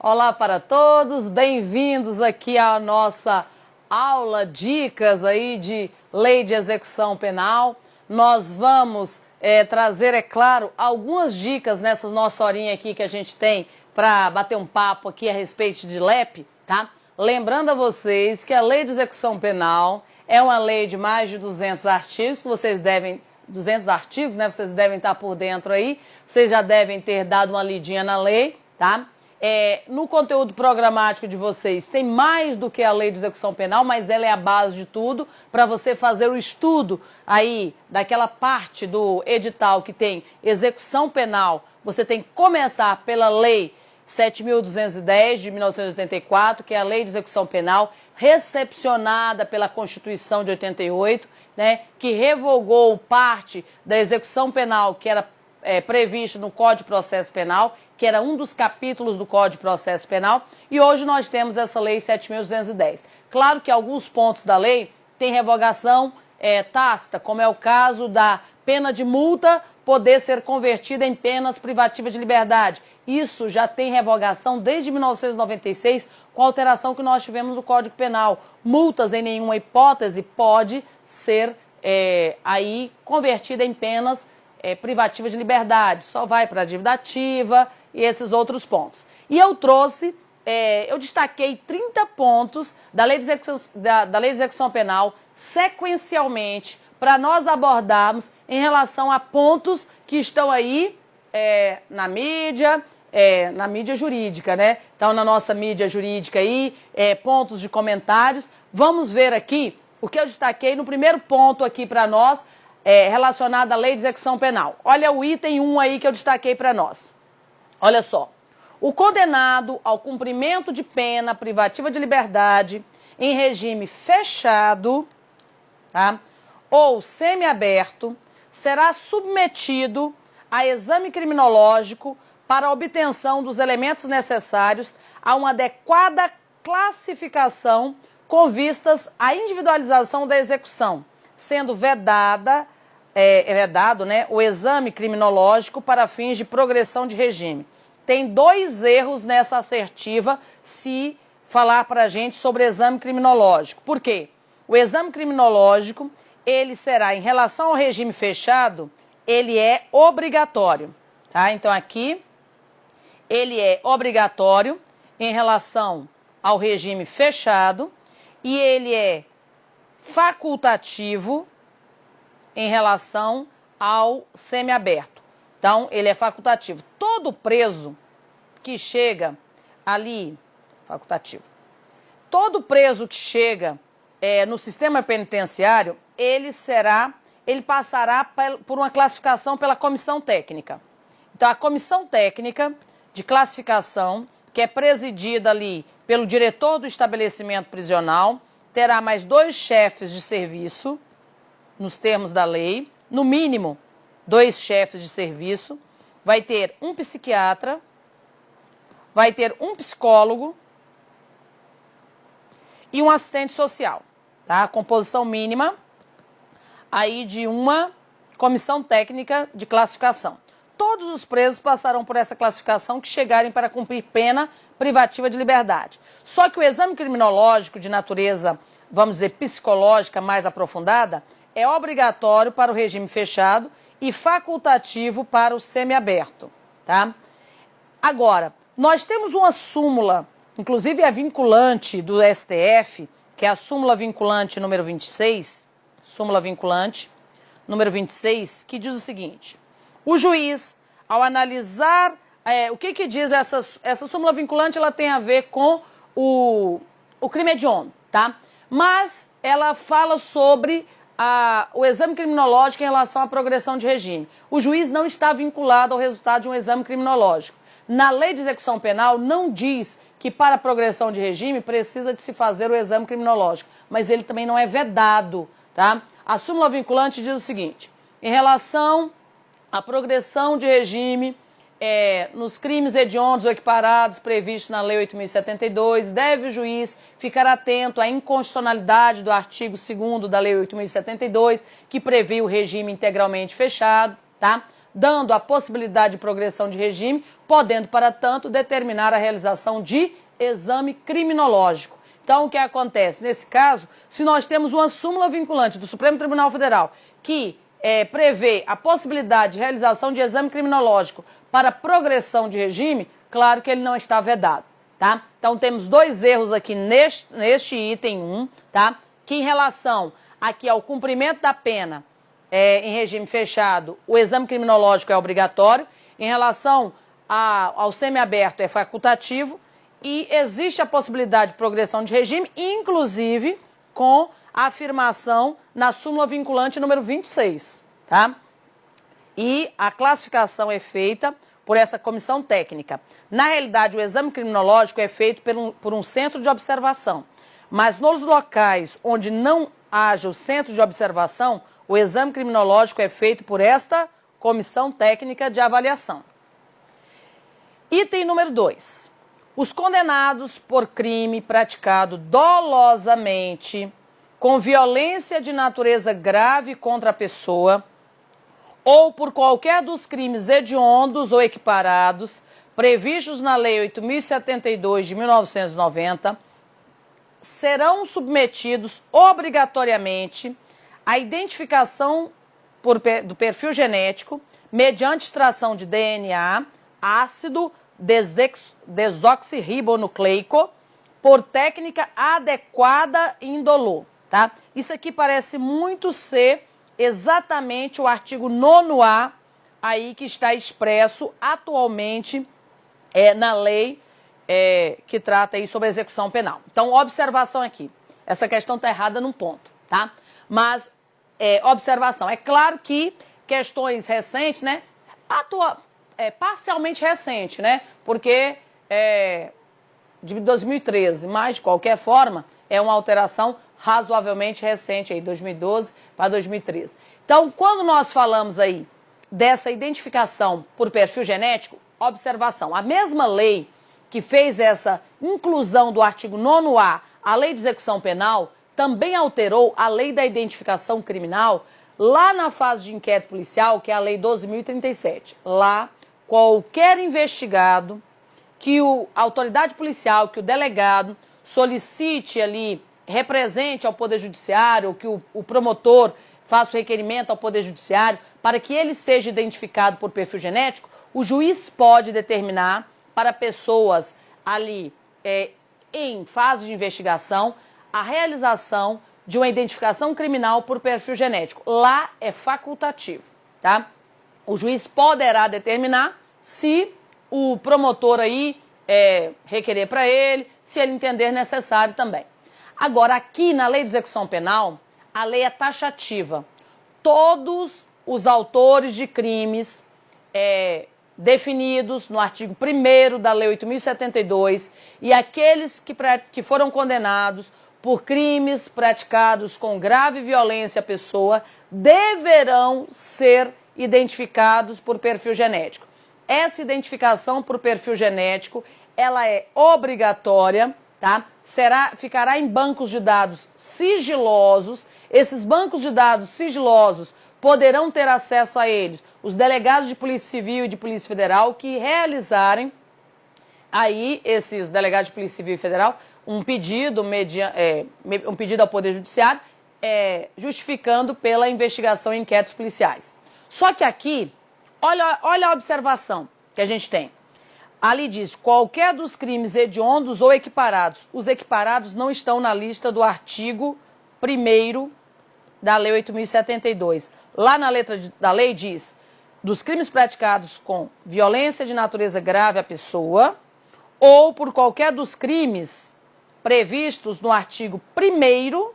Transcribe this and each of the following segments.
Olá para todos, bem-vindos aqui à nossa aula dicas aí de lei de execução penal. Nós vamos trazer, é claro, algumas dicas nessa nossa horinha aqui que a gente tem para bater um papo aqui a respeito de LEP, tá? Lembrando a vocês que a lei de execução penal é uma lei de mais de 200 artigos, que vocês devem 200 artigos, né? Vocês devem estar por dentro aí, vocês já devem ter dado uma lidinha na lei, tá? No conteúdo programático de vocês tem mais do que a lei de execução penal, mas ela é a base de tudo para você fazer o estudo aí daquela parte do edital que tem execução penal. Você tem que começar pela lei 7.210 de 1984, que é a lei de execução penal, recepcionada pela Constituição de 88, né, que revogou parte da execução penal que era previsto no Código de Processo Penal, que era um dos capítulos do Código de Processo Penal, e hoje nós temos essa lei 7.210. Claro que alguns pontos da lei têm revogação tácita, como é o caso da pena de multa poder ser convertida em penas privativas de liberdade. Isso já tem revogação desde 1996, com a alteração que nós tivemos no Código Penal. Multas, em nenhuma hipótese, pode ser aí convertida em penas privativas de liberdade. Só vai para a dívida ativa e esses outros pontos. E eu trouxe, eu destaquei 30 pontos da lei de execução penal sequencialmente para nós abordarmos em relação a pontos que estão aí na mídia jurídica, né? Então, na nossa mídia jurídica aí, pontos de comentários. Vamos ver aqui o que eu destaquei no primeiro ponto aqui para nós, relacionado à lei de execução penal. Olha o item 1 aí que eu destaquei para nós. Olha só. O condenado ao cumprimento de pena privativa de liberdade em regime fechado, tá? Ou semiaberto, será submetido a exame criminológico para a obtenção dos elementos necessários a uma adequada classificação com vistas à individualização da execução, sendo vedado, né, o exame criminológico para fins de progressão de regime. Tem 2 erros nessa assertiva se falar para a gente sobre exame criminológico. Por quê? O exame criminológico, ele será, em relação ao regime fechado, ele é obrigatório, tá? Então aqui, ele é obrigatório em relação ao regime fechado e ele é facultativo em relação ao semiaberto. Então, ele é facultativo. Todo preso que chega ali, facultativo, todo preso que chega no sistema penitenciário, ele passará por uma classificação pela comissão técnica. Então, a comissão técnica de classificação, que é presidida ali pelo diretor do estabelecimento prisional, terá mais 2 chefes de serviço, nos termos da lei, no mínimo 2 chefes de serviço, vai ter um psiquiatra, vai ter um psicólogo e um assistente social, tá? A composição mínima aí de uma comissão técnica de classificação. Todos os presos passarão por essa classificação que chegarem para cumprir pena privativa de liberdade. Só que o exame criminológico de natureza, vamos dizer, psicológica mais aprofundada, é obrigatório para o regime fechado e facultativo para o semiaberto, tá? Agora, nós temos uma súmula, inclusive é vinculante do STF, que é a súmula vinculante número 26, súmula vinculante número 26, que diz o seguinte: o juiz, ao analisar, o que diz essa súmula vinculante, ela tem a ver com o crime hediondo, tá? Mas ela fala sobre o exame criminológico em relação à progressão de regime. O juiz não está vinculado ao resultado de um exame criminológico. Na lei de execução penal não diz que para a progressão de regime precisa de se fazer o exame criminológico, mas ele também não é vedado, tá? A súmula vinculante diz o seguinte: em relação à progressão de regime nos crimes hediondos ou equiparados previstos na Lei 8.072, deve o juiz ficar atento à inconstitucionalidade do artigo 2º da Lei 8.072, que prevê o regime integralmente fechado, tá? dando a possibilidade de progressão de regime, podendo, para tanto, determinar a realização de exame criminológico. Então, o que acontece? Nesse caso, se nós temos uma súmula vinculante do Supremo Tribunal Federal que prevê a possibilidade de realização de exame criminológico para progressão de regime, claro que ele não está vedado, tá? Então, temos dois erros aqui neste item 1, tá? Que em relação aqui ao cumprimento da pena em regime fechado, o exame criminológico é obrigatório, em relação ao semiaberto é facultativo, e existe a possibilidade de progressão de regime, inclusive com a afirmação na súmula vinculante número 26, tá? E a classificação é feita por essa comissão técnica. Na realidade, o exame criminológico é feito por um centro de observação, mas nos locais onde não haja o centro de observação, o exame criminológico é feito por esta comissão técnica de avaliação. Item número 2. Os condenados por crime praticado dolosamente, com violência de natureza grave contra a pessoa, ou por qualquer dos crimes hediondos ou equiparados, previstos na Lei 8.072 de 1990, serão submetidos obrigatoriamente à identificação do perfil genético mediante extração de DNA, ácido desoxirribonucleico, por técnica adequada e indolor, tá? Isso aqui parece muito ser exatamente o artigo 9º-A aí que está expresso atualmente na lei que trata aí sobre a execução penal. Então, observação aqui. Essa questão está errada num ponto, tá? Mas, observação. É claro que questões recentes, né? Parcialmente recente, né? Porque de 2013, mas de qualquer forma, é uma alteração razoavelmente recente, aí, 2012 para 2013. Então, quando nós falamos aí dessa identificação por perfil genético, observação, a mesma lei que fez essa inclusão do artigo 9º-A, a Lei de Execução Penal, também alterou a Lei da Identificação Criminal lá na fase de inquérito policial, que é a Lei 12.037. Lá, qualquer investigado que a autoridade policial, que o delegado solicite ali, represente ao Poder Judiciário, ou que o promotor faça o requerimento ao Poder Judiciário, para que ele seja identificado por perfil genético, o juiz pode determinar para pessoas ali em fase de investigação a realização de uma identificação criminal por perfil genético. Lá é facultativo, tá? O juiz poderá determinar se o promotor aí requerer para ele, se ele entender necessário também. Agora, aqui na Lei de Execução Penal, a lei é taxativa. Todos os autores de crimes definidos no artigo 1º da Lei 8.072 e aqueles que foram condenados por crimes praticados com grave violência à pessoa deverão ser identificados por perfil genético. Essa identificação por perfil genético, ela é obrigatória, tá? Ficará em bancos de dados sigilosos. Esses bancos de dados sigilosos poderão ter acesso a eles os delegados de Polícia Civil e de Polícia Federal que realizarem aí, esses delegados de Polícia Civil e Federal, um pedido ao Poder Judiciário justificando pela investigação em inquéritos policiais. Só que aqui, olha a observação que a gente tem. Ali diz, qualquer dos crimes hediondos ou equiparados. Os equiparados não estão na lista do artigo 1º da Lei 8.072. Lá na letra da lei diz, dos crimes praticados com violência de natureza grave à pessoa ou por qualquer dos crimes previstos no artigo 1º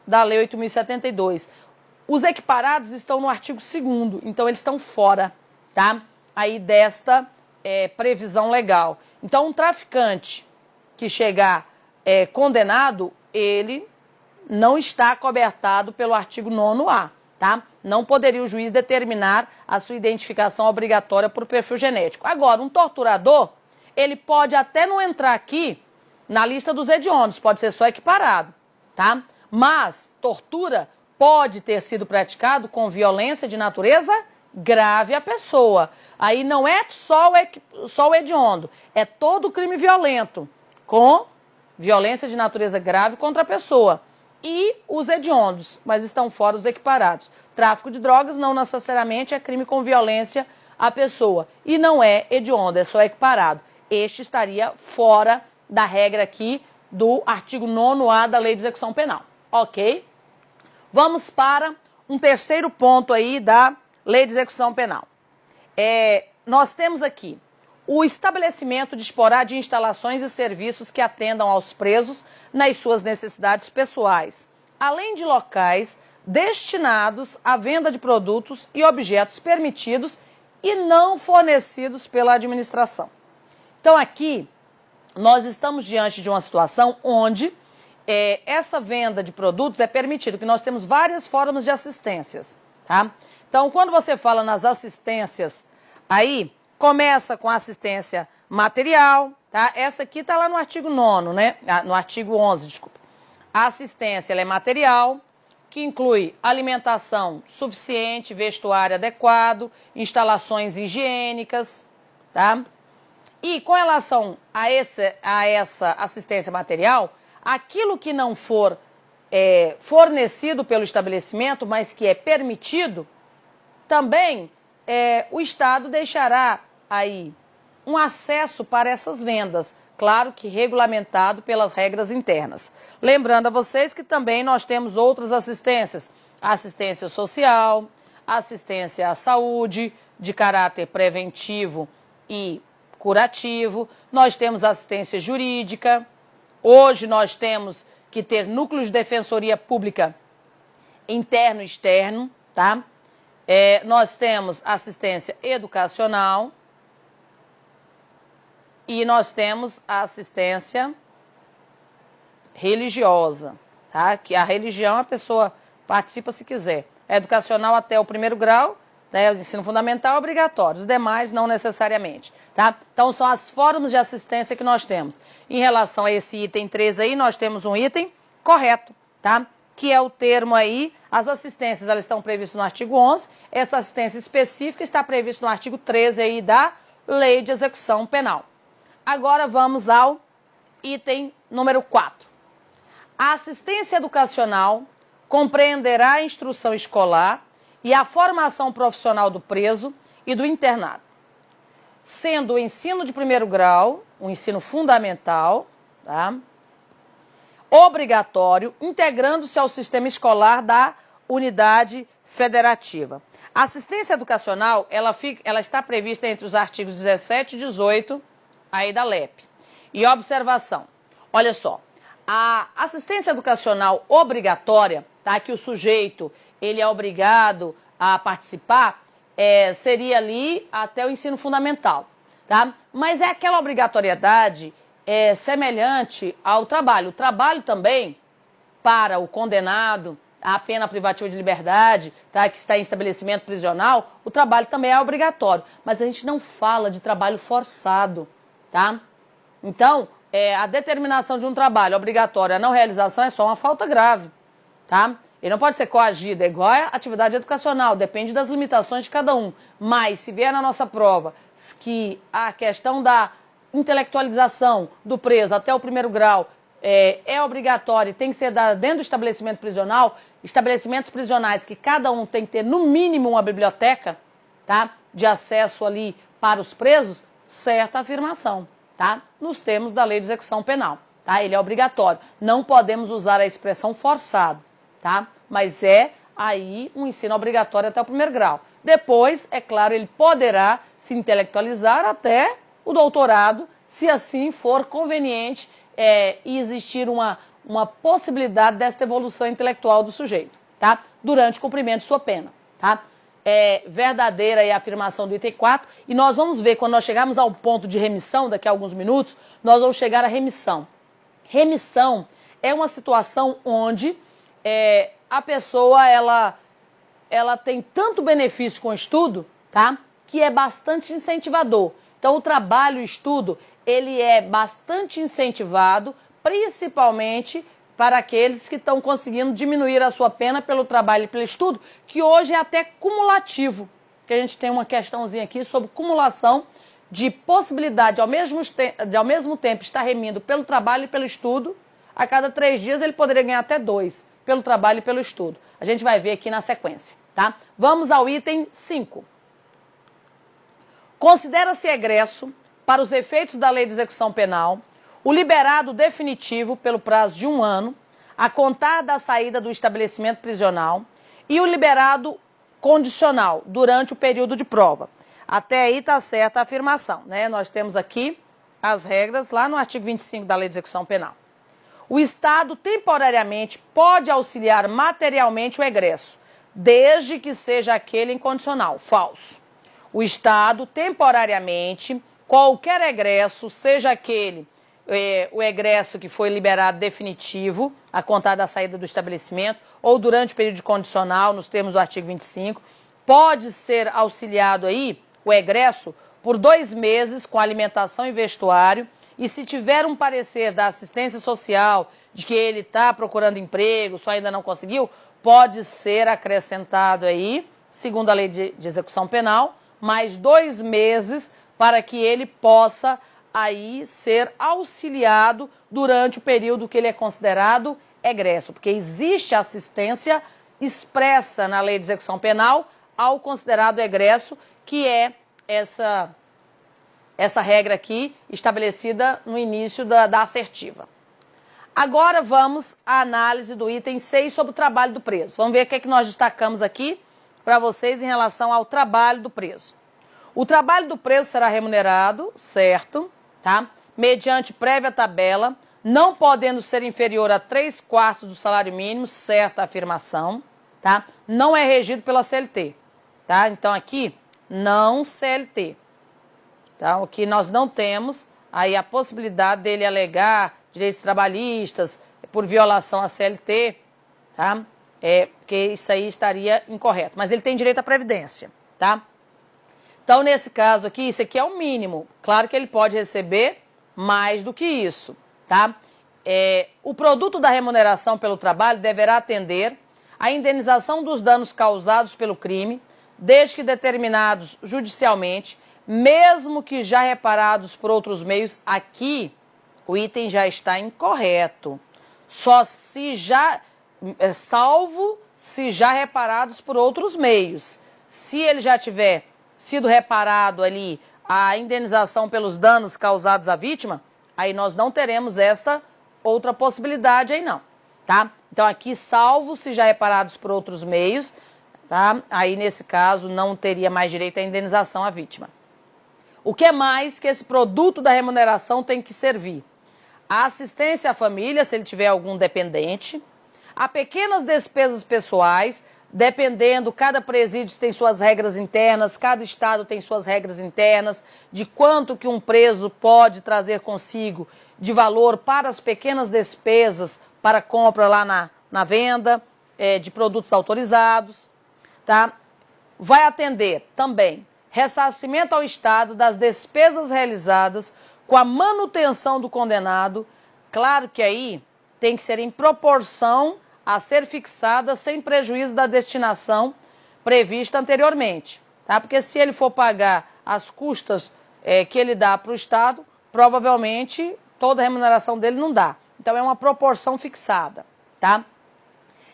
da Lei 8.072. Os equiparados estão no artigo 2º, então eles estão fora, tá? Aí desta previsão legal. Então, um traficante que chegar condenado, ele não está acobertado pelo artigo 9º-A, tá? Não poderia o juiz determinar a sua identificação obrigatória por perfil genético. Agora, um torturador, ele pode até não entrar aqui na lista dos hediondos, pode ser só equiparado, tá? Mas tortura pode ter sido praticado com violência de natureza grave a pessoa. Aí não é só o hediondo, é todo crime violento, com violência de natureza grave contra a pessoa. E os hediondos, mas estão fora os equiparados. Tráfico de drogas não necessariamente é crime com violência à pessoa. E não é hediondo, é só equiparado. Este estaria fora da regra aqui do artigo 9º da Lei de Execução Penal. Ok? Vamos para um terceiro ponto aí da Lei de Execução Penal. Nós temos aqui o estabelecimento disporá de instalações e serviços que atendam aos presos nas suas necessidades pessoais, além de locais destinados à venda de produtos e objetos permitidos e não fornecidos pela administração. Então aqui nós estamos diante de uma situação onde essa venda de produtos é permitida, que nós temos várias formas de assistências, tá? Então quando você fala nas assistências, aí começa com assistência material, tá? Essa aqui está lá no artigo 9º, né? No artigo 11, desculpa. A assistência ela é material, que inclui alimentação suficiente, vestuário adequado, instalações higiênicas, tá? E com relação a essa assistência material, aquilo que não for fornecido pelo estabelecimento, mas que é permitido, também o Estado deixará aí um acesso para essas vendas, claro que regulamentado pelas regras internas. Lembrando a vocês que também nós temos outras assistências, assistência social, assistência à saúde, de caráter preventivo e curativo, nós temos assistência jurídica, hoje nós temos que ter núcleos de defensoria pública interno e externo, tá? Nós temos assistência educacional e nós temos a assistência religiosa, tá? Que a religião a pessoa participa se quiser. É educacional até o 1º grau, né? O ensino fundamental é obrigatório, os demais não necessariamente, tá? Então são as formas de assistência que nós temos. Em relação a esse item 3 aí, nós temos um item correto, tá? Que é o termo aí, as assistências elas estão previstas no artigo 11, essa assistência específica está prevista no artigo 13 aí da Lei de Execução Penal. Agora vamos ao item número 4. A assistência educacional compreenderá a instrução escolar e a formação profissional do preso e do internado, sendo o ensino de 1º grau, o ensino fundamental, tá? Obrigatório, integrando-se ao sistema escolar da unidade federativa. A assistência educacional, ela está prevista entre os artigos 17 e 18 aí da LEP. E observação, olha só, a assistência educacional obrigatória, tá, que o sujeito ele é obrigado a participar, seria ali até o ensino fundamental, tá? Mas é aquela obrigatoriedade semelhante ao trabalho. O trabalho também, para o condenado à pena privativa de liberdade, tá, que está em estabelecimento prisional, o trabalho também é obrigatório. Mas a gente não fala de trabalho forçado, tá? Então, a determinação de um trabalho obrigatório, a não realização é só uma falta grave, tá? Ele não pode ser coagido, é igual a atividade educacional, depende das limitações de cada um. Mas, se vier na nossa prova que a questão da intelectualização do preso até o 1º grau é obrigatória e tem que ser dada dentro do estabelecimento prisional, estabelecimentos prisionais que cada um tem que ter no mínimo uma biblioteca, tá, de acesso ali para os presos, certa afirmação, tá, nos termos da Lei de Execução Penal, tá, ele é obrigatório. Não podemos usar a expressão forçado, tá, mas é aí um ensino obrigatório até o 1º grau. Depois, é claro, ele poderá se intelectualizar até o doutorado, se assim for conveniente e existir uma possibilidade dessa evolução intelectual do sujeito, tá? Durante o cumprimento de sua pena, tá? É verdadeira a afirmação do item 4 e nós vamos ver, quando nós chegarmos ao ponto de remissão, daqui a alguns minutos, nós vamos chegar à remissão. Remissão é uma situação onde a pessoa, ela tem tanto benefício com o estudo, tá? Que é bastante incentivador. Então, o trabalho e o estudo, ele é bastante incentivado, principalmente para aqueles que estão conseguindo diminuir a sua pena pelo trabalho e pelo estudo, que hoje é até cumulativo, que a gente tem uma questãozinha aqui sobre cumulação de possibilidade de ao mesmo tempo estar remindo pelo trabalho e pelo estudo. A cada 3 dias ele poderia ganhar até 2, pelo trabalho e pelo estudo. A gente vai ver aqui na sequência, tá? Vamos ao item 5. Considera-se egresso, para os efeitos da Lei de Execução Penal, o liberado definitivo pelo prazo de 1 ano, a contar da saída do estabelecimento prisional, e o liberado condicional durante o período de prova. Até aí está certa a afirmação, né? Nós temos aqui as regras lá no artigo 25 da Lei de Execução Penal. O Estado temporariamente pode auxiliar materialmente o egresso, desde que seja aquele incondicional. Falso. O Estado temporariamente, qualquer egresso, seja aquele o egresso que foi liberado definitivo, a contar da saída do estabelecimento, ou durante o período condicional, nos termos do artigo 25, pode ser auxiliado aí, o egresso, por 2 meses com alimentação e vestuário, e se tiver um parecer da assistência social de que ele está procurando emprego, só ainda não conseguiu, pode ser acrescentado aí, segundo a Lei de Execução Penal, mais 2 meses para que ele possa aí ser auxiliado durante o período que ele é considerado egresso, porque existe assistência expressa na Lei de Execução Penal ao considerado egresso, que é essa regra aqui estabelecida no início da assertiva. Agora vamos à análise do item 6 sobre o trabalho do preso. Vamos ver o que é que nós destacamos aqui para vocês em relação ao trabalho do preso. O trabalho do preso será remunerado, certo, tá? Mediante prévia tabela, não podendo ser inferior a 3/4 do salário mínimo, certa afirmação, tá? Não é regido pela CLT, tá? Então aqui, não CLT, tá? O que nós não temos, aí a possibilidade dele alegar direitos trabalhistas por violação à CLT, tá? Porque isso aí estaria incorreto, mas ele tem direito à previdência, tá? Então, nesse caso aqui, isso aqui é o mínimo. Claro que ele pode receber mais do que isso, tá? O produto da remuneração pelo trabalho deverá atender à indenização dos danos causados pelo crime, desde que determinados judicialmente, mesmo que já reparados por outros meios. Aqui, o item já está incorreto. Salvo se já reparados por outros meios. Se ele já tiver sido reparado ali a indenização pelos danos causados à vítima, aí nós não teremos essa outra possibilidade aí não, tá? Então aqui, salvo se já reparados por outros meios, tá? Aí nesse caso não teria mais direito à indenização à vítima. O que é mais que esse produto da remuneração tem que servir? A assistência à família, se ele tiver algum dependente, a pequenas despesas pessoais, dependendo, cada presídio tem suas regras internas, cada estado tem suas regras internas, de quanto que um preso pode trazer consigo de valor para as pequenas despesas, para compra lá na venda de produtos autorizados, tá? Vai atender também ressarcimento ao Estado das despesas realizadas com a manutenção do condenado. Claro que aí tem que ser em proporção a ser fixada sem prejuízo da destinação prevista anteriormente, tá? Porque se ele for pagar as custas que ele dá para o Estado, provavelmente toda a remuneração dele não dá. Então é uma proporção fixada, tá?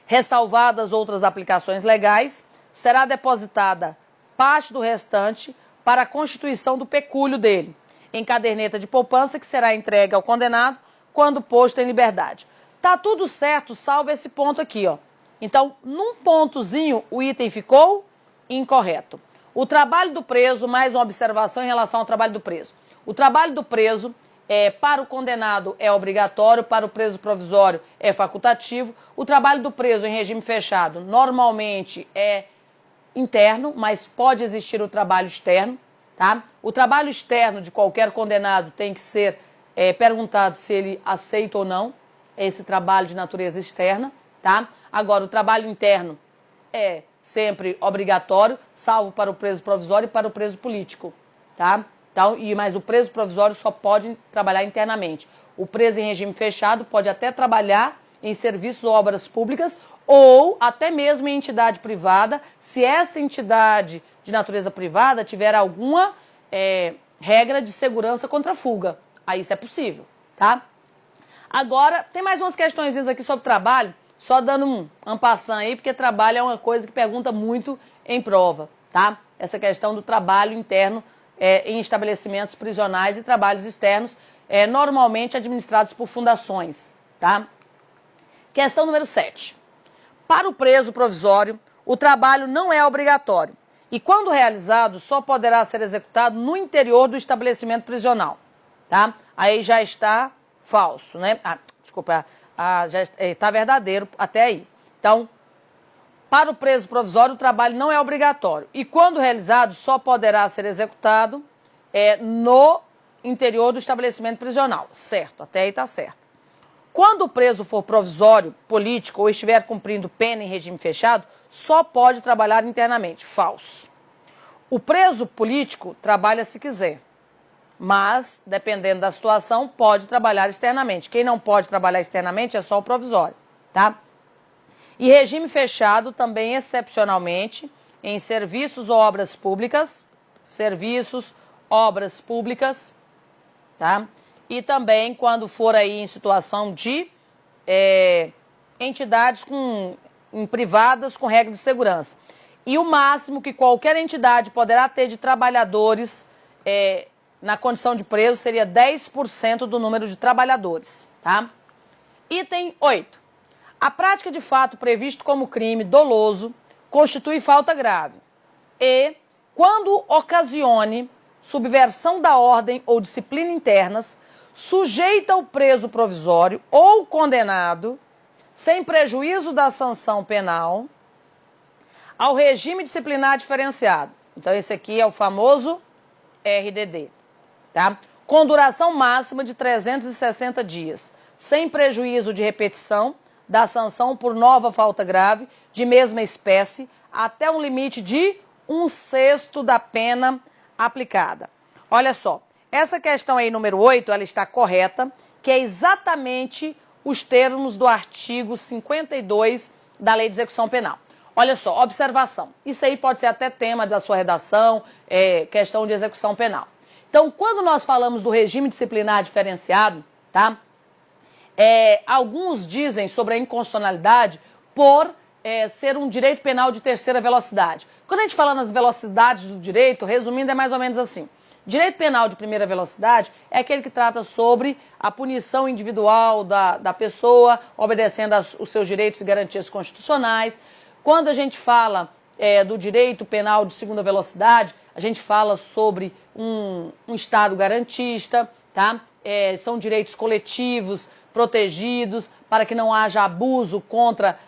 Ressalvadas outras aplicações legais, será depositada parte do restante para a constituição do pecúlio dele, em caderneta de poupança que será entregue ao condenado quando posto em liberdade. Tá tudo certo, salvo esse ponto aqui, ó. Então, num pontozinho, o item ficou incorreto. O trabalho do preso, mais uma observação em relação ao trabalho do preso. O trabalho do preso, para o condenado é obrigatório, para o preso provisório é facultativo. O trabalho do preso em regime fechado, normalmente é interno, mas pode existir o trabalho externo, tá? O trabalho externo de qualquer condenado tem que ser perguntado se ele aceita ou não esse trabalho de natureza externa, tá? Agora, o trabalho interno é sempre obrigatório, salvo para o preso provisório e para o preso político, tá? Então, mas o preso provisório só pode trabalhar internamente. O preso em regime fechado pode até trabalhar em serviços ou obras públicas ou até mesmo em entidade privada, se esta entidade de natureza privada tiver alguma regra de segurança contra fuga. Aí isso é possível, tá? Agora, tem mais umas questõezinhas aqui sobre trabalho, só dando um passant aí, porque trabalho é uma coisa que pergunta muito em prova, tá? Essa questão do trabalho interno em estabelecimentos prisionais e trabalhos externos, normalmente administrados por fundações, tá? Questão número 7. Para o preso provisório, o trabalho não é obrigatório e, quando realizado, só poderá ser executado no interior do estabelecimento prisional, tá? Aí já está falso, né? Desculpa, já está verdadeiro até aí. Então, para o preso provisório, o trabalho não é obrigatório e, quando realizado, só poderá ser executado no interior do estabelecimento prisional. Certo, até aí está certo. Quando o preso for provisório, político ou estiver cumprindo pena em regime fechado, só pode trabalhar internamente. Falso. O preso político trabalha se quiser, mas, dependendo da situação, pode trabalhar externamente. Quem não pode trabalhar externamente é só o provisório, tá? E regime fechado também, excepcionalmente, em serviços ou obras públicas, tá? E também quando for aí em situação de entidades privadas com regra de segurança. E o máximo que qualquer entidade poderá ter de trabalhadores na condição de preso seria 10% do número de trabalhadores, tá? Item 8. A prática de fato previsto como crime doloso constitui falta grave e, quando ocasione subversão da ordem ou disciplina internas, sujeita o preso provisório ou condenado, sem prejuízo da sanção penal, ao regime disciplinar diferenciado. Então, esse aqui é o famoso RDD, tá? Com duração máxima de 360 dias, sem prejuízo de repetição da sanção por nova falta grave de mesma espécie, até um limite de 1/6 da pena aplicada. Olha só. Essa questão aí, número 8, ela está correta, que é exatamente os termos do artigo 52 da Lei de Execução Penal. Olha só, observação. Isso aí pode ser até tema da sua redação, questão de execução penal. Então, quando nós falamos do regime disciplinar diferenciado, tá? Alguns dizem sobre a inconstitucionalidade por ser um direito penal de terceira velocidade. Quando a gente fala nas velocidades do direito, resumindo, é mais ou menos assim. Direito penal de primeira velocidade é aquele que trata sobre a punição individual da pessoa, obedecendo os seus direitos e garantias constitucionais. Quando a gente fala do direito penal de segunda velocidade, a gente fala sobre um Estado garantista, tá? São direitos coletivos, protegidos, para que não haja abuso contra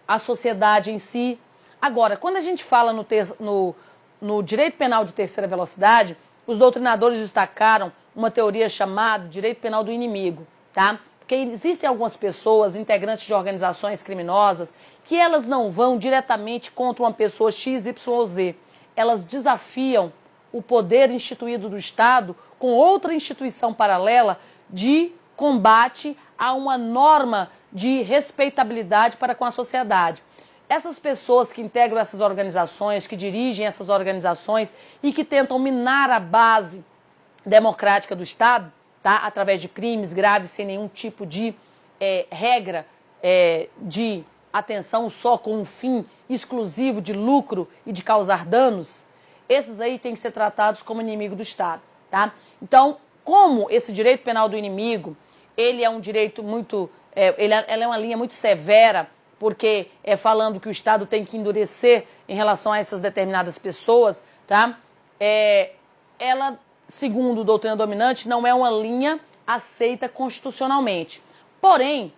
a sociedade em si. Agora, quando a gente fala no direito penal de terceira velocidade, os doutrinadores destacaram uma teoria chamada direito penal do inimigo, tá? Porque existem algumas pessoas, integrantes de organizações criminosas, que elas não vão diretamente contra uma pessoa XYZ. Elas desafiam o poder instituído do Estado com outra instituição paralela de combate a uma norma de respeitabilidade para com a sociedade. Essas pessoas que integram essas organizações, que dirigem essas organizações e que tentam minar a base democrática do Estado, tá? Através de crimes graves, sem nenhum tipo de regra de atenção só com um fim exclusivo de lucro e de causar danos, esses aí têm que ser tratados como inimigo do Estado, tá? Então, como esse direito penal do inimigo, ele é um direito muito... ela é uma linha muito severa, porque falando que o Estado tem que endurecer em relação a essas determinadas pessoas, tá? Ela, segundo o doutrina dominante, não é uma linha aceita constitucionalmente. Porém,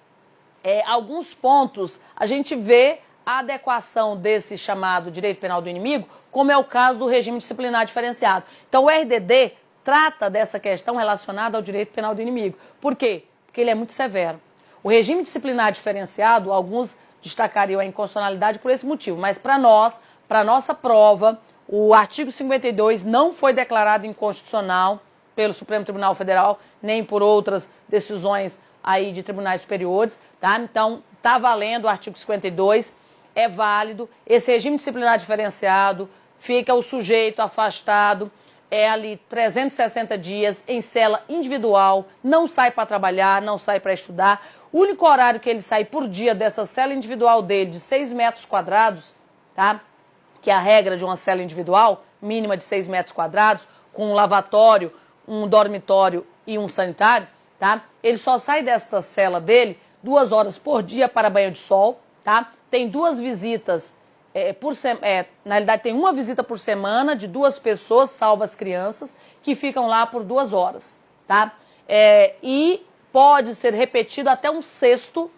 alguns pontos a gente vê a adequação desse chamado direito penal do inimigo, como é o caso do regime disciplinar diferenciado. Então, o RDD trata dessa questão relacionada ao direito penal do inimigo. Por quê? Porque ele é muito severo. O regime disciplinar diferenciado, alguns destacariam a inconstitucionalidade por esse motivo, mas para nós, para nossa prova, o artigo 52 não foi declarado inconstitucional pelo Supremo Tribunal Federal, nem por outras decisões aí de tribunais superiores, tá? Então, está valendo o artigo 52, é válido. Esse regime disciplinar diferenciado fica o sujeito afastado, ali 360 dias em cela individual, não sai para trabalhar, não sai para estudar. O único horário que ele sai por dia dessa cela individual dele, de 6 metros quadrados, tá? Que é a regra de uma cela individual, mínima de 6 metros quadrados, com um lavatório, um dormitório e um sanitário, tá? Ele só sai desta cela dele 2 horas por dia para banho de sol, tá? Tem 2 visitas na realidade tem uma visita por semana de 2 pessoas, salvo as crianças, que ficam lá por 2 horas, tá? E pode ser repetido até um sexto,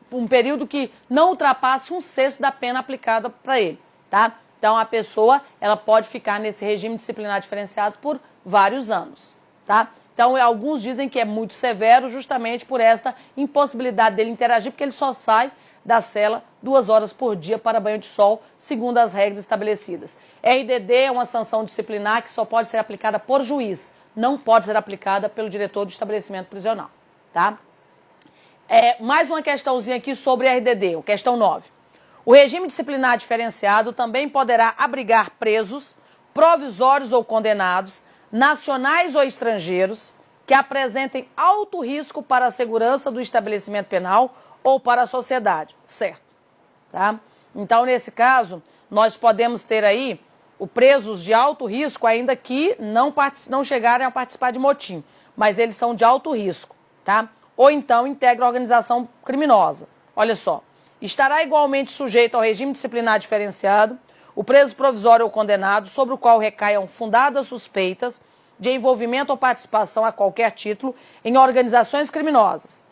um período que não ultrapasse um sexto da pena aplicada para ele, tá? Então a pessoa, ela pode ficar nesse regime disciplinar diferenciado por vários anos, tá? Então alguns dizem que é muito severo justamente por esta impossibilidade dele interagir, porque ele só sai da cela 2 horas por dia para banho de sol, segundo as regras estabelecidas. RDD é uma sanção disciplinar que só pode ser aplicada por juiz, não pode ser aplicada pelo diretor do estabelecimento prisional, tá? Mais uma questãozinha aqui sobre RDD, questão 9. O regime disciplinar diferenciado também poderá abrigar presos, provisórios ou condenados, nacionais ou estrangeiros, que apresentem alto risco para a segurança do estabelecimento penal ou para a sociedade, certo? Tá? Então, nesse caso, nós podemos ter aí presos de alto risco, ainda que não chegarem a participar de motim, mas eles são de alto risco, tá? Ou então integram a organização criminosa. Olha só, estará igualmente sujeito ao regime disciplinar diferenciado o preso provisório ou condenado sobre o qual recaiam fundadas suspeitas de envolvimento ou participação a qualquer título em organizações criminosas.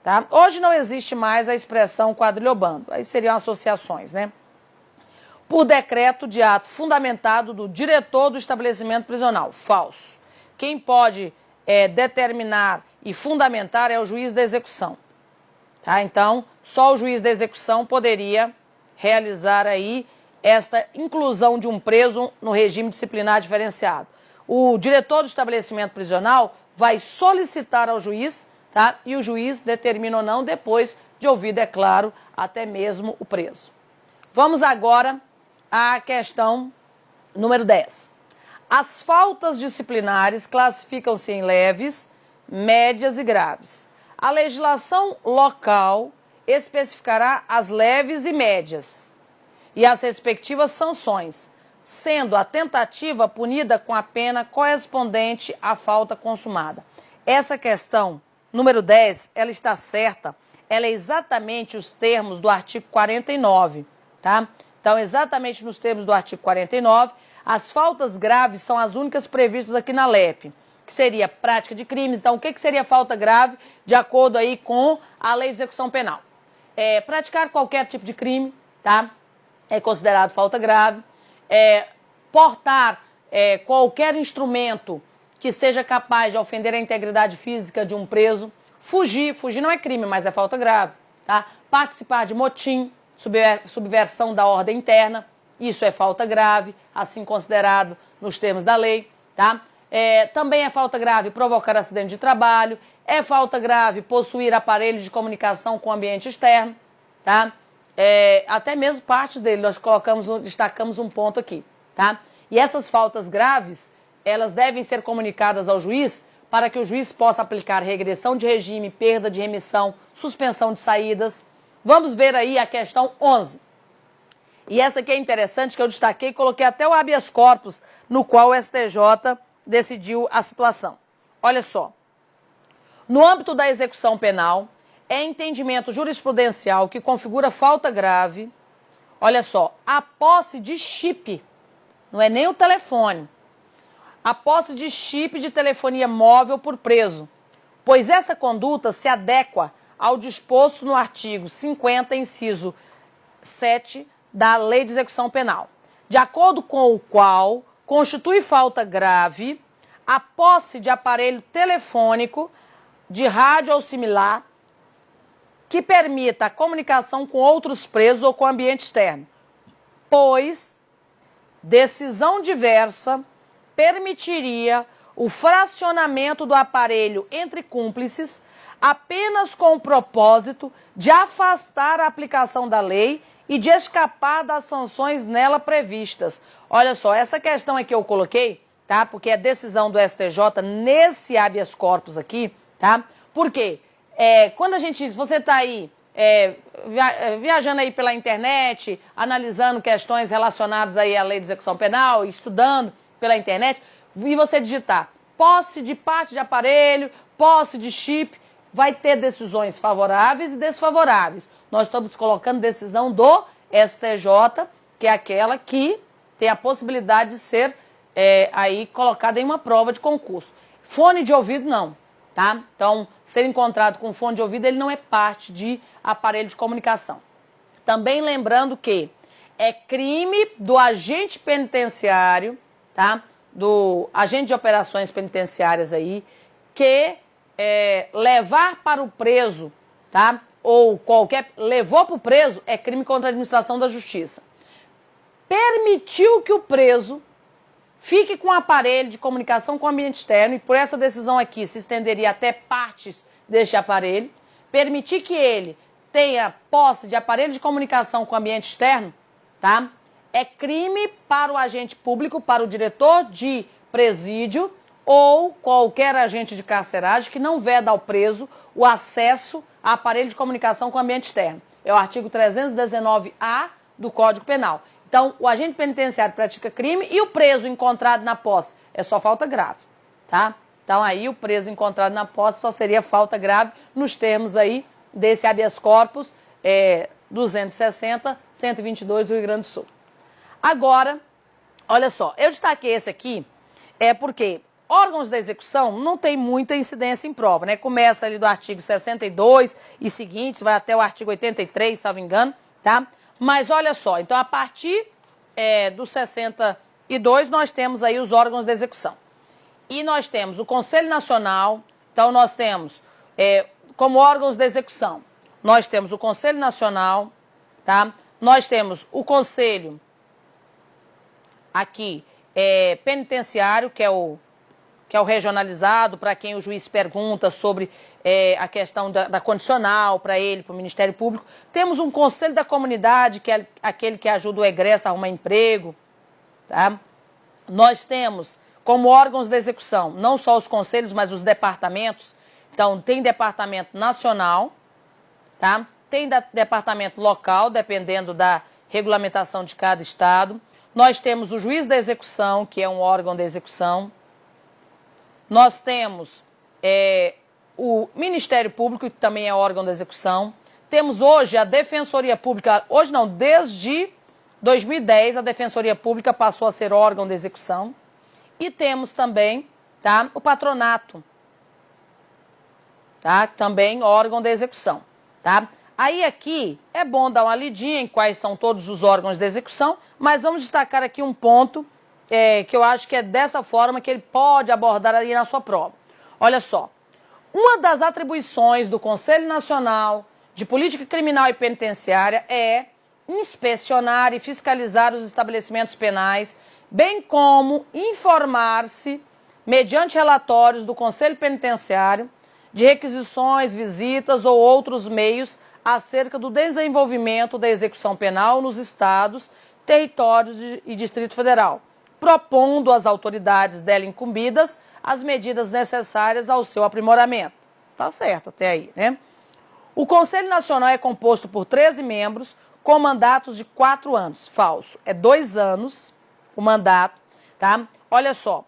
Tá? Hoje não existe mais a expressão quadrilha ou bando, aí seriam associações, né? Por decreto de ato fundamentado do diretor do estabelecimento prisional. Falso. Quem pode determinar e fundamentar é o juiz da execução. Tá? Então, só o juiz da execução poderia realizar aí esta inclusão de um preso no regime disciplinar diferenciado. O diretor do estabelecimento prisional vai solicitar ao juiz, tá? E o juiz determina ou não depois de ouvido, é claro, até mesmo o preso. Vamos agora à questão número 10. As faltas disciplinares classificam-se em leves, médias e graves. A legislação local especificará as leves e médias e as respectivas sanções, sendo a tentativa punida com a pena correspondente à falta consumada. Essa questão, número 10, ela está certa, ela é exatamente os termos do artigo 49, tá? Então, exatamente nos termos do artigo 49, as faltas graves são as únicas previstas aqui na LEP, que seria prática de crimes. Então, o que seria falta grave, de acordo aí com a Lei de Execução Penal? Praticar qualquer tipo de crime, tá? É considerado falta grave. Portar qualquer instrumento que seja capaz de ofender a integridade física de um preso. Fugir não é crime, mas é falta grave, tá? Participar de motim, subversão da ordem interna, isso é falta grave, assim considerado nos termos da lei, tá? Também é falta grave provocar acidente de trabalho, é falta grave possuir aparelhos de comunicação com o ambiente externo, tá? Até mesmo parte dele, nós destacamos um ponto aqui, tá? E essas faltas graves, elas devem ser comunicadas ao juiz para que o juiz possa aplicar regressão de regime, perda de remissão, suspensão de saídas. Vamos ver aí a questão 11. E essa aqui é interessante, que eu destaquei, coloquei até o habeas corpus, no qual o STJ decidiu a situação. Olha só. No âmbito da execução penal, é entendimento jurisprudencial que configura falta grave, olha só, a posse de chip, não é nem o telefone, a posse de chip de telefonia móvel por preso, pois essa conduta se adequa ao disposto no artigo 50, inciso 7 da Lei de Execução Penal, de acordo com o qual constitui falta grave a posse de aparelho telefônico, de rádio ou similar, que permita a comunicação com outros presos ou com o ambiente externo, pois decisão diversa permitiria o fracionamento do aparelho entre cúmplices apenas com o propósito de afastar a aplicação da lei e de escapar das sanções nela previstas. Olha só, essa questão aqui eu coloquei, tá? Porque é decisão do STJ nesse habeas corpus aqui, tá? Por quê? Quando a gente, você está aí viajando aí pela internet, analisando questões relacionadas aí à lei de execução penal, estudando pela internet, e você digitar posse de parte de aparelho, posse de chip, vai ter decisões favoráveis e desfavoráveis. Nós estamos colocando decisão do STJ, que é aquela que tem a possibilidade de ser aí colocada em uma prova de concurso. Fone de ouvido não, tá? Então, ser encontrado com fone de ouvido, ele não é parte de aparelho de comunicação. Também lembrando que é crime do agente penitenciário, tá? Do agente de operações penitenciárias aí, que levar para o preso, tá? Ou levou para o preso, é crime contra a administração da justiça. Permitiu que o preso fique com o aparelho de comunicação com o ambiente externo, e por essa decisão aqui se estenderia até partes deste aparelho, permitir que ele tenha posse de aparelho de comunicação com o ambiente externo, tá? É crime para o agente público, para o diretor de presídio ou qualquer agente de carceragem que não veda ao preso o acesso a aparelho de comunicação com o ambiente externo. É o artigo 319-A do Código Penal. Então, o agente penitenciário pratica crime e o preso encontrado na posse é só falta grave, tá? Então, aí o preso encontrado na posse só seria falta grave nos termos aí desse habeas corpus 260-122 do Rio Grande do Sul. Agora, olha só, eu destaquei esse aqui porque órgãos da execução não tem muita incidência em prova, né? Começa ali do artigo 62 e seguintes, vai até o artigo 83, salvo engano, tá? Mas olha só, então a partir do 62 nós temos aí os órgãos da execução. E nós temos o Conselho Nacional, então nós temos como órgãos da execução, nós temos o Conselho Nacional, tá? Nós temos o Conselho aqui penitenciário, que é o regionalizado, para quem o juiz pergunta sobre a questão da condicional para ele, para o Ministério Público. Temos um Conselho da Comunidade, que é aquele que ajuda o egresso a arrumar emprego. Tá? Nós temos como órgãos da execução, não só os conselhos, mas os departamentos. Então, tem departamento nacional, tá? Tem departamento local, dependendo da regulamentação de cada estado. Nós temos o juiz da execução, que é um órgão da execução. Nós temos o Ministério Público, que também é órgão da execução. Temos hoje a Defensoria Pública, hoje não, desde 2010 a Defensoria Pública passou a ser órgão da execução. E temos também, tá, o Patronato, tá, também órgão da execução. Tá? Aí aqui é bom dar uma lidinha em quais são todos os órgãos da execução, mas vamos destacar aqui um ponto que eu acho que é dessa forma que ele pode abordar ali na sua prova. Olha só, uma das atribuições do Conselho Nacional de Política Criminal e Penitenciária é inspecionar e fiscalizar os estabelecimentos penais, bem como informar-se, mediante relatórios do Conselho Penitenciário, de requisições, visitas ou outros meios acerca do desenvolvimento da execução penal nos estados, territórios e Distrito Federal, propondo às autoridades dela incumbidas as medidas necessárias ao seu aprimoramento. Tá certo até aí, né? O Conselho Nacional é composto por 13 membros com mandatos de 4 anos. Falso. É 2 anos o mandato, tá? Olha só,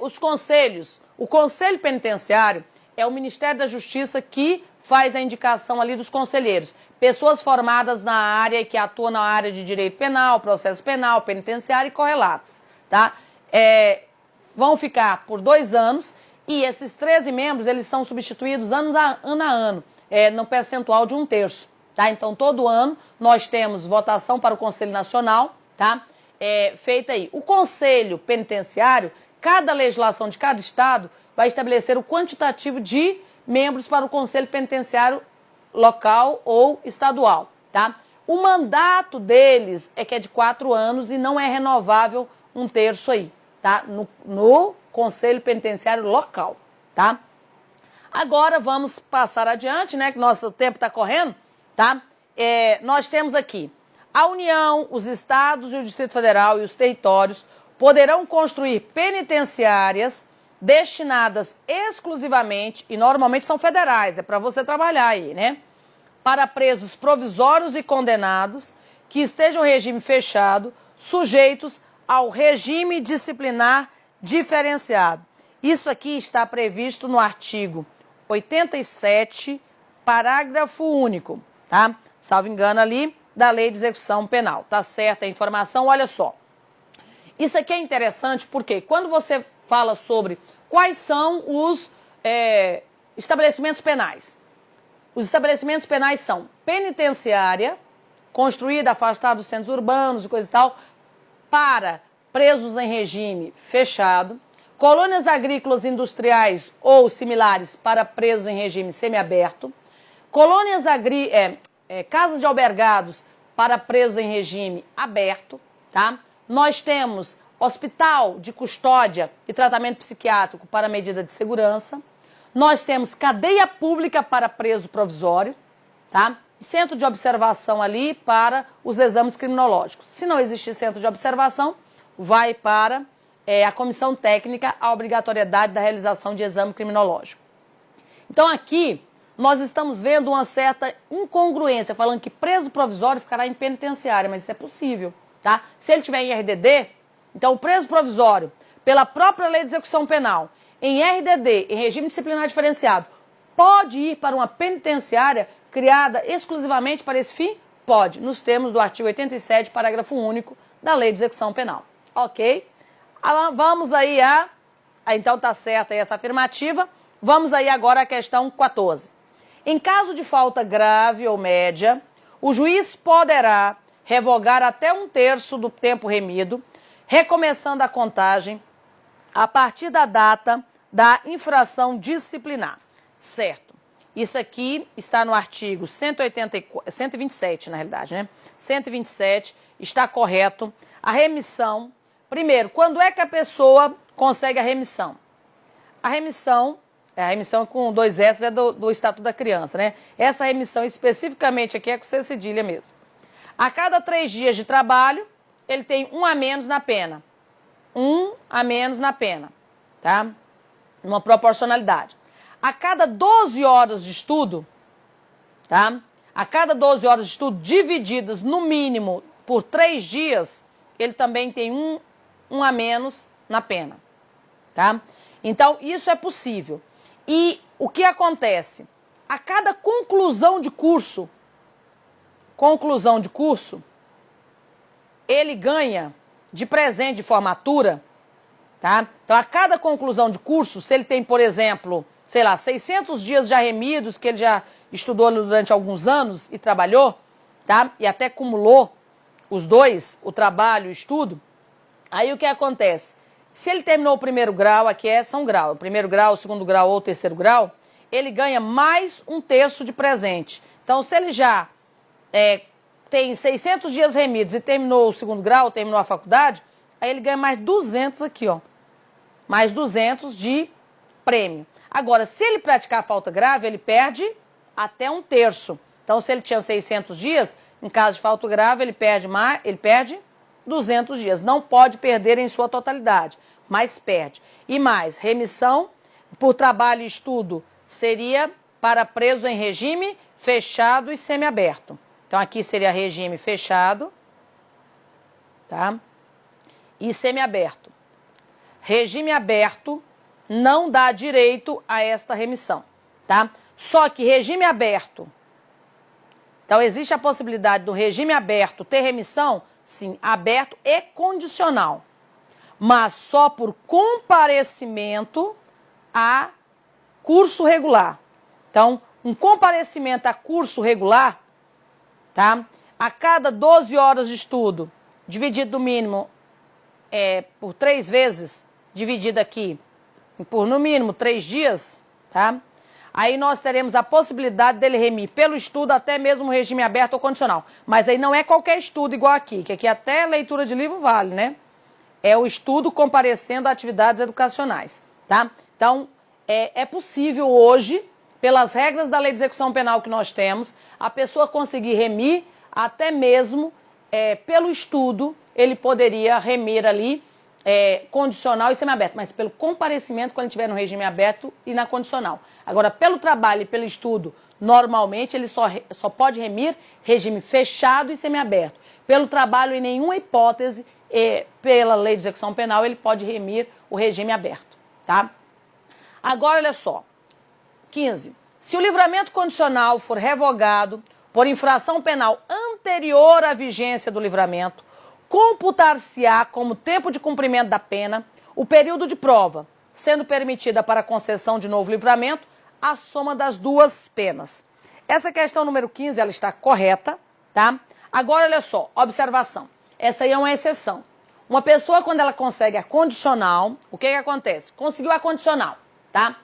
os conselhos, o Conselho Penitenciário é o Ministério da Justiça que faz a indicação ali dos conselheiros. Pessoas formadas na área e que atuam na área de direito penal, processo penal, penitenciário e correlatos, tá? Vão ficar por 2 anos e esses 13 membros, eles são substituídos ano a ano, no percentual de 1/3, tá? Então, todo ano nós temos votação para o Conselho Nacional, tá? Feita aí. O Conselho Penitenciário, cada legislação de cada estado vai estabelecer o quantitativo de membros para o Conselho Penitenciário local ou estadual, tá? O mandato deles é que é de 4 anos e não é renovável 1/3 aí, tá? No Conselho Penitenciário local, tá? Agora vamos passar adiante, né? Que nosso tempo está correndo, tá? Nós temos aqui A União, os estados e o Distrito Federal e os territórios poderão construir penitenciárias destinadas exclusivamente, e normalmente são federais, é para você trabalhar aí, né? Para presos provisórios e condenados que estejam em regime fechado, sujeitos ao regime disciplinar diferenciado. Isso aqui está previsto no artigo 87, parágrafo único, tá? Salvo engano ali, da Lei de Execução Penal. Tá certa a informação? Olha só. Isso aqui é interessante porque quando você fala sobre quais são os estabelecimentos penais. Os estabelecimentos penais são penitenciária, construída, afastada dos centros urbanos e coisa e tal, para presos em regime fechado, colônias agrícolas industriais ou similares para presos em regime semiaberto, colônias casas de albergados para presos em regime aberto, tá? Nós temos hospital de custódia e tratamento psiquiátrico para medida de segurança. Nós temos cadeia pública para preso provisório, tá? Centro de observação ali para os exames criminológicos. Se não existir centro de observação, vai para a comissão técnica a obrigatoriedade da realização de exame criminológico. Então aqui nós estamos vendo uma certa incongruência, falando que preso provisório ficará em penitenciária, mas isso é possível, tá? Se ele tiver em RDD, então o preso provisório, pela própria Lei de Execução Penal, em RDD, em regime disciplinar diferenciado, pode ir para uma penitenciária criada exclusivamente para esse fim? Pode, nos termos do artigo 87, parágrafo único da Lei de Execução Penal. Ok? Vamos aí então tá certa aí essa afirmativa. Vamos aí agora à questão 14. Em caso de falta grave ou média, o juiz poderá revogar até 1/3 do tempo remido, recomeçando a contagem a partir da data da infração disciplinar. Certo. Isso aqui está no artigo 127, na realidade, né? 127, está correto. A remissão, primeiro, quando é que a pessoa consegue a remissão? A remissão com 2 S é do Estatuto da Criança, né? Essa remissão especificamente aqui é com C cedilha mesmo. A cada 3 dias de trabalho, ele tem 1 a menos na pena. 1 a menos na pena, tá? Uma proporcionalidade. A cada 12 horas de estudo, tá? A cada 12 horas de estudo divididas no mínimo por 3 dias, ele também tem 1 a menos na pena, tá? Então, isso é possível. E o que acontece? A cada conclusão de curso, ele ganha de presente de formatura, tá? Então, a cada conclusão de curso, se ele tem, por exemplo, sei lá, 600 dias já remidos, que ele já estudou durante alguns anos e trabalhou, tá? E até acumulou os dois, o trabalho e o estudo, aí o que acontece? Se ele terminou o 1º grau, aqui são graus, o 1º grau, o 2º grau ou o 3º grau, ele ganha mais 1/3 de presente. Então, se ele já tem 600 dias remidos e terminou o 2º grau, terminou a faculdade, aí ele ganha mais 200 aqui, ó. Mais 200 de prêmio. Agora, se ele praticar falta grave, ele perde até 1/3. Então, se ele tinha 600 dias, em caso de falta grave, ele perde 200 dias. Não pode perder em sua totalidade, mas perde. E mais, remissão por trabalho e estudo seria para preso em regime fechado e semiaberto. Então, aqui seria regime fechado, tá? E semiaberto. Regime aberto não dá direito a esta remissão, tá? Só que regime aberto, então existe a possibilidade do regime aberto ter remissão, sim, aberto e condicional, mas só por comparecimento a curso regular. Então, um comparecimento a curso regular, tá? A cada 12 horas de estudo, dividido no mínimo por 3 vezes, dividido aqui por no mínimo 3 dias, tá? Aí nós teremos a possibilidade dele remir pelo estudo até mesmo regime aberto ou condicional. Mas aí não é qualquer estudo igual aqui, que aqui até leitura de livro vale, né? É o estudo comparecendo a atividades educacionais, tá? Então, é possível hoje, pelas regras da Lei de Execução Penal que nós temos, a pessoa conseguir remir até mesmo pelo estudo, ele poderia remir ali condicional e semiaberto, mas pelo comparecimento quando ele estiver no regime aberto e na condicional. Agora, pelo trabalho e pelo estudo, normalmente ele só pode remir regime fechado e semiaberto. Pelo trabalho, em nenhuma hipótese, pela lei de execução penal, ele pode remir o regime aberto, tá? Agora, olha só. 15. Se o livramento condicional for revogado por infração penal anterior à vigência do livramento, computar-se-á como tempo de cumprimento da pena o período de prova, sendo permitida para concessão de novo livramento a soma das duas penas. Essa questão número 15, ela está correta, tá? Agora, olha só, observação. Essa aí é uma exceção. Uma pessoa, quando ela consegue a condicional, o que acontece? Conseguiu a condicional, tá?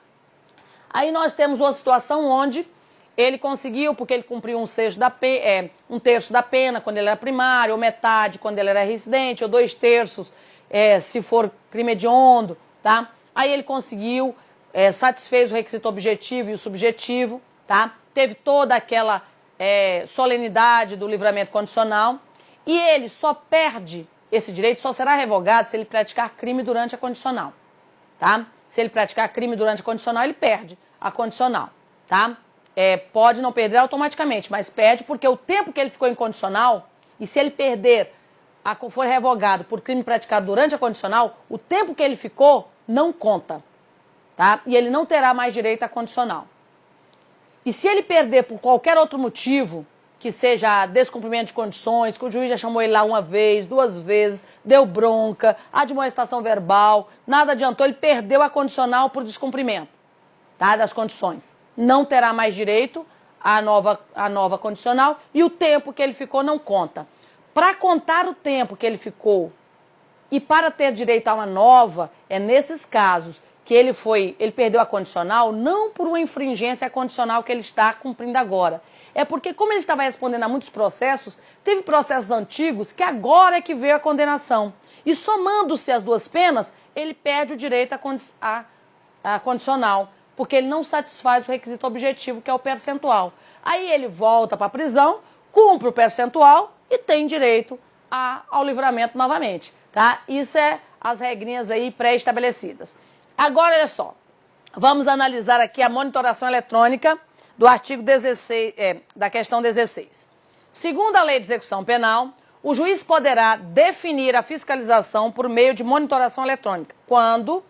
Aí nós temos uma situação onde ele conseguiu, porque ele cumpriu um terço da pena quando ele era primário, ou metade quando ele era residente, ou 2/3 se for crime hediondo, tá? Aí ele conseguiu, satisfez o requisito objetivo e o subjetivo, tá? Teve toda aquela solenidade do livramento condicional, e ele só perde esse direito, só será revogado se ele praticar crime durante a condicional, tá? Se ele praticar crime durante a condicional, ele perde a condicional, tá? Pode não perder automaticamente, mas perde porque o tempo que ele ficou em condicional, e se ele perder, for revogado por crime praticado durante a condicional, o tempo que ele ficou não conta, tá? E ele não terá mais direito à condicional. E se ele perder por qualquer outro motivo, que seja descumprimento de condições, que o juiz já chamou ele lá 1 vez, 2 vezes, deu bronca, admoestação verbal, nada adiantou, ele perdeu a condicional por descumprimento, tá, das condições. Não terá mais direito à nova condicional e o tempo que ele ficou não conta. Para contar o tempo que ele ficou e para ter direito a uma nova, é nesses casos que ele perdeu a condicional, não por uma infringência condicional que ele está cumprindo agora. É porque, como ele estava respondendo a muitos processos, teve processos antigos que agora é que veio a condenação. E somando-se as duas penas, ele perde o direito à condicional, porque ele não satisfaz o requisito objetivo, que é o percentual. Aí ele volta para a prisão, cumpre o percentual e tem direito ao livramento novamente, tá? Isso é as regrinhas aí pré-estabelecidas. Agora, olha só, vamos analisar aqui a monitoração eletrônica do artigo 16, da questão 16. Segundo a lei de execução penal, o juiz poderá definir a fiscalização por meio de monitoração eletrônica, quando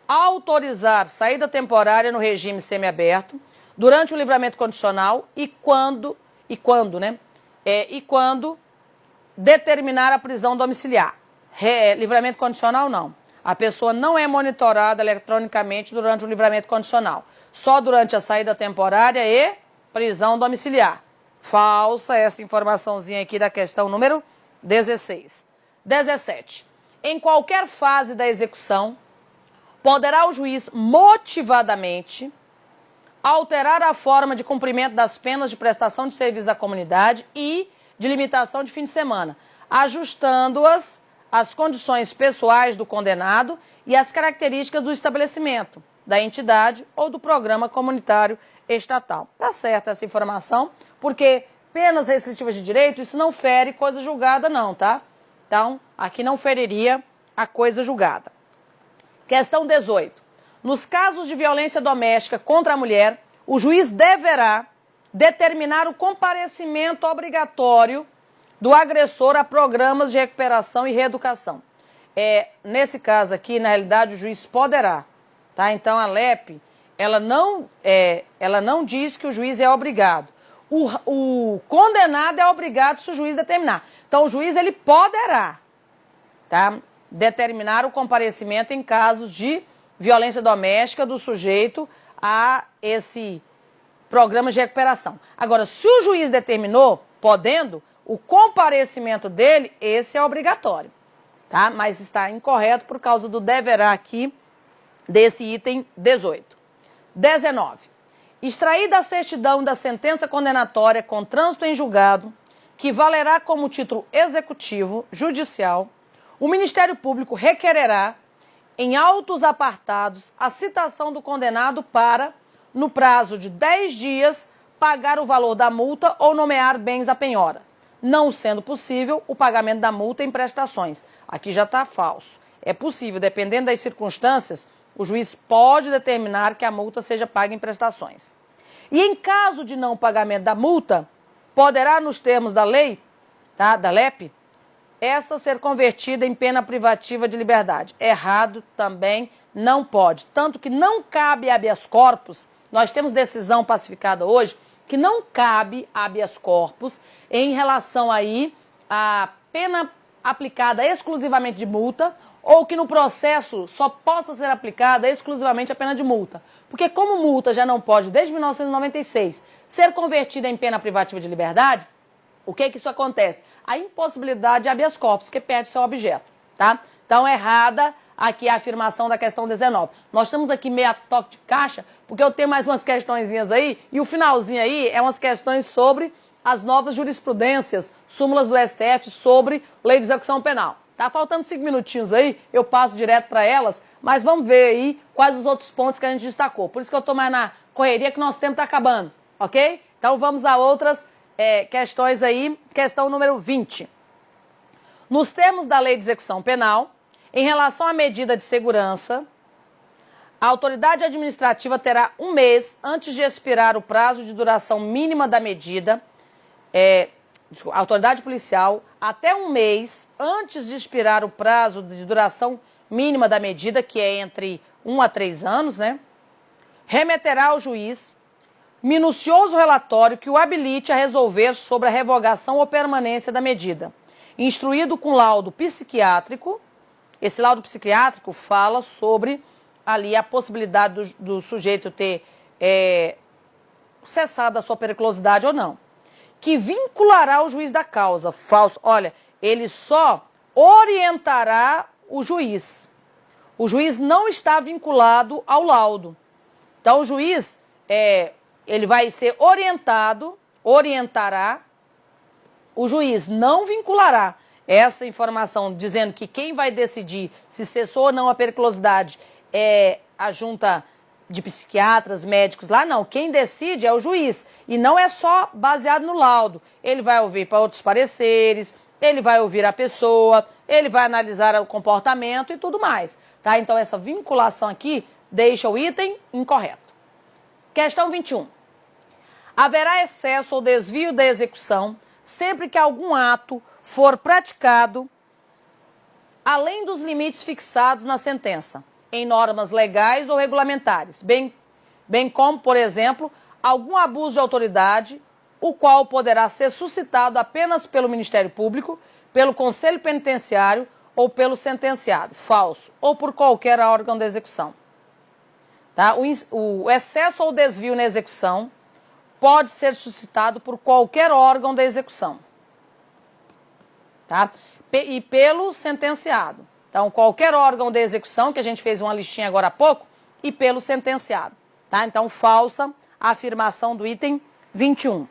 autorizar saída temporária no regime semiaberto, durante o livramento condicional e quando determinar a prisão domiciliar. Livramento condicional não. A pessoa não é monitorada eletronicamente durante o livramento condicional. Só durante a saída temporária e prisão domiciliar. Falsa essa informaçãozinha aqui da questão número 16. 17. Em qualquer fase da execução, poderá o juiz motivadamente alterar a forma de cumprimento das penas de prestação de serviço à comunidade e de limitação de fim de semana, ajustando-as às condições pessoais do condenado e às características do estabelecimento, da entidade ou do programa comunitário estatal. Tá certa essa informação, porque penas restritivas de direito, isso não fere coisa julgada não, tá? Então, aqui não feriria a coisa julgada. Questão 18. Nos casos de violência doméstica contra a mulher, o juiz deverá determinar o comparecimento obrigatório do agressor a programas de recuperação e reeducação. Nesse caso aqui, na realidade, o juiz poderá, tá? Então, a LEP, ela não diz que o juiz é obrigado. O condenado é obrigado se o juiz determinar. Então, o juiz, ele poderá, tá, determinar o comparecimento em casos de violência doméstica do sujeito a esse programa de recuperação. Agora, se o juiz determinou, podendo, o comparecimento dele, esse é obrigatório, tá? Mas está incorreto por causa do deverá aqui desse item 18. 19. Extrair da certidão da sentença condenatória com trânsito em julgado, que valerá como título executivo, judicial, o Ministério Público requererá, em autos apartados, a citação do condenado para, no prazo de 10 dias, pagar o valor da multa ou nomear bens à penhora. não sendo possível o pagamento da multa em prestações. Aqui já está falso. É possível, dependendo das circunstâncias, o juiz pode determinar que a multa seja paga em prestações. E em caso de não pagamento da multa, poderá, nos termos da lei, tá, da LEP, essa ser convertida em pena privativa de liberdade. Errado também não pode. Tanto que não cabe habeas corpus, nós temos decisão pacificada hoje, que não cabe habeas corpus em relação aí à pena aplicada exclusivamente de multa ou que no processo só possa ser aplicada exclusivamente a pena de multa. Porque como multa já não pode, desde 1996, ser convertida em pena privativa de liberdade, o que isso acontece? A impossibilidade de habeas corpus, que perde seu objeto, tá? Então, errada aqui a afirmação da questão 19. Nós estamos aqui meio a toque de caixa, porque eu tenho mais umas questõezinhas aí, e o finalzinho aí é umas questões sobre as novas jurisprudências, súmulas do STF sobre lei de execução penal. Tá faltando 5 minutinhos aí, eu passo direto para elas, mas vamos ver aí quais os outros pontos que a gente destacou. Por isso que eu estou mais na correria, que nosso tempo está acabando, ok? Então vamos a outras questões aí. Questão número 20. Nos termos da lei de execução penal, em relação à medida de segurança, a autoridade administrativa terá 1 mês antes de expirar o prazo de duração mínima da medida, a autoridade policial, até 1 mês antes de expirar o prazo de duração mínima da medida, que é entre 1 a 3 anos, né? Remeterá ao juiz minucioso relatório que o habilite a resolver sobre a revogação ou permanência da medida, instruído com laudo psiquiátrico. Esse laudo psiquiátrico fala sobre ali a possibilidade do sujeito ter cessado a sua periculosidade ou não. Que vinculará o juiz da causa. Falso. Olha, ele só orientará o juiz. O juiz não está vinculado ao laudo. Então, o juiz, ele vai ser orientará, o juiz não vinculará. Essa informação dizendo que quem vai decidir se cessou ou não a periculosidade é a junta de psiquiatras, médicos lá, não. Quem decide é o juiz. E não é só baseado no laudo. Ele vai ouvir para outros pareceres, ele vai ouvir a pessoa, ele vai analisar o comportamento e tudo mais. Tá? Então, essa vinculação aqui deixa o item incorreto. Questão 21. Haverá excesso ou desvio da execução sempre que algum ato for praticado além dos limites fixados na sentença, em normas legais ou regulamentares, bem como, por exemplo, algum abuso de autoridade, o qual poderá ser suscitado apenas pelo Ministério Público, pelo Conselho Penitenciário ou pelo sentenciado, falso, ou por qualquer órgão da execução. Tá? O excesso ou desvio na execução pode ser suscitado por qualquer órgão da execução. Tá? E pelo sentenciado. Então, qualquer órgão da execução, que a gente fez uma listinha agora há pouco, e pelo sentenciado. Tá? Então, falsa a afirmação do item 21.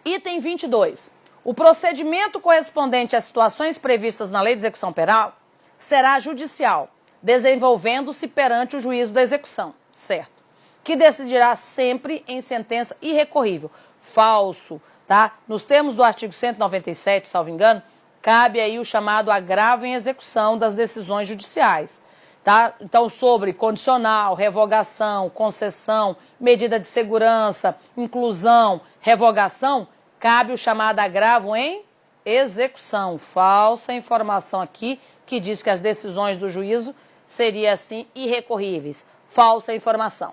Item 22. O procedimento correspondente às situações previstas na Lei de Execução Penal será judicial, desenvolvendo-se perante o juízo da execução, certo? Que decidirá sempre em sentença irrecorrível. Falso, tá? Nos termos do artigo 197, salvo engano, cabe aí o chamado agravo em execução das decisões judiciais, tá? Então, sobre condicional, revogação, concessão, medida de segurança, inclusão, revogação, cabe o chamado agravo em execução. Falsa informação aqui, que diz que as decisões do juízo seriam, assim, irrecorríveis. Falsa informação.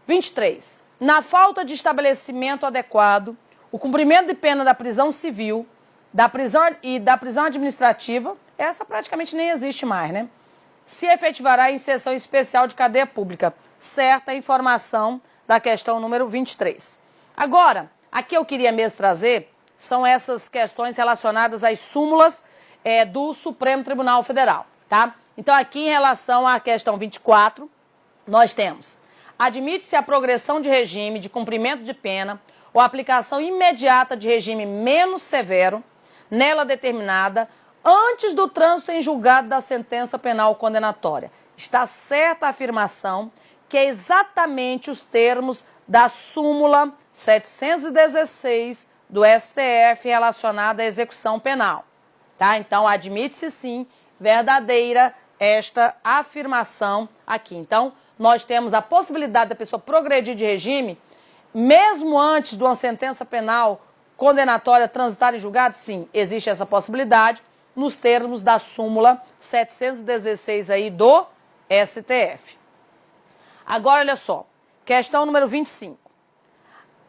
23. Na falta de estabelecimento adequado, o cumprimento de pena da prisão civil, da prisão administrativa, essa praticamente nem existe mais, né? Se efetivará em sessão especial de cadeia pública. Certa informação da questão número 23. Agora, aqui eu queria mesmo trazer, são essas questões relacionadas às súmulas do Supremo Tribunal Federal, tá? Então, aqui em relação à questão 24, nós temos: admite-se a progressão de regime de cumprimento de pena ou aplicação imediata de regime menos severo, nela determinada, antes do trânsito em julgado da sentença penal condenatória. Está certa a afirmação que é exatamente os termos da súmula 716 do STF relacionada à execução penal. Tá? Então, admite-se sim, verdadeira esta afirmação aqui. Então, nós temos a possibilidade da pessoa progredir de regime, mesmo antes de uma sentença penal condenatória transitar em julgado? Sim, existe essa possibilidade, nos termos da súmula 716 aí do STF. Agora, olha só, questão número 25.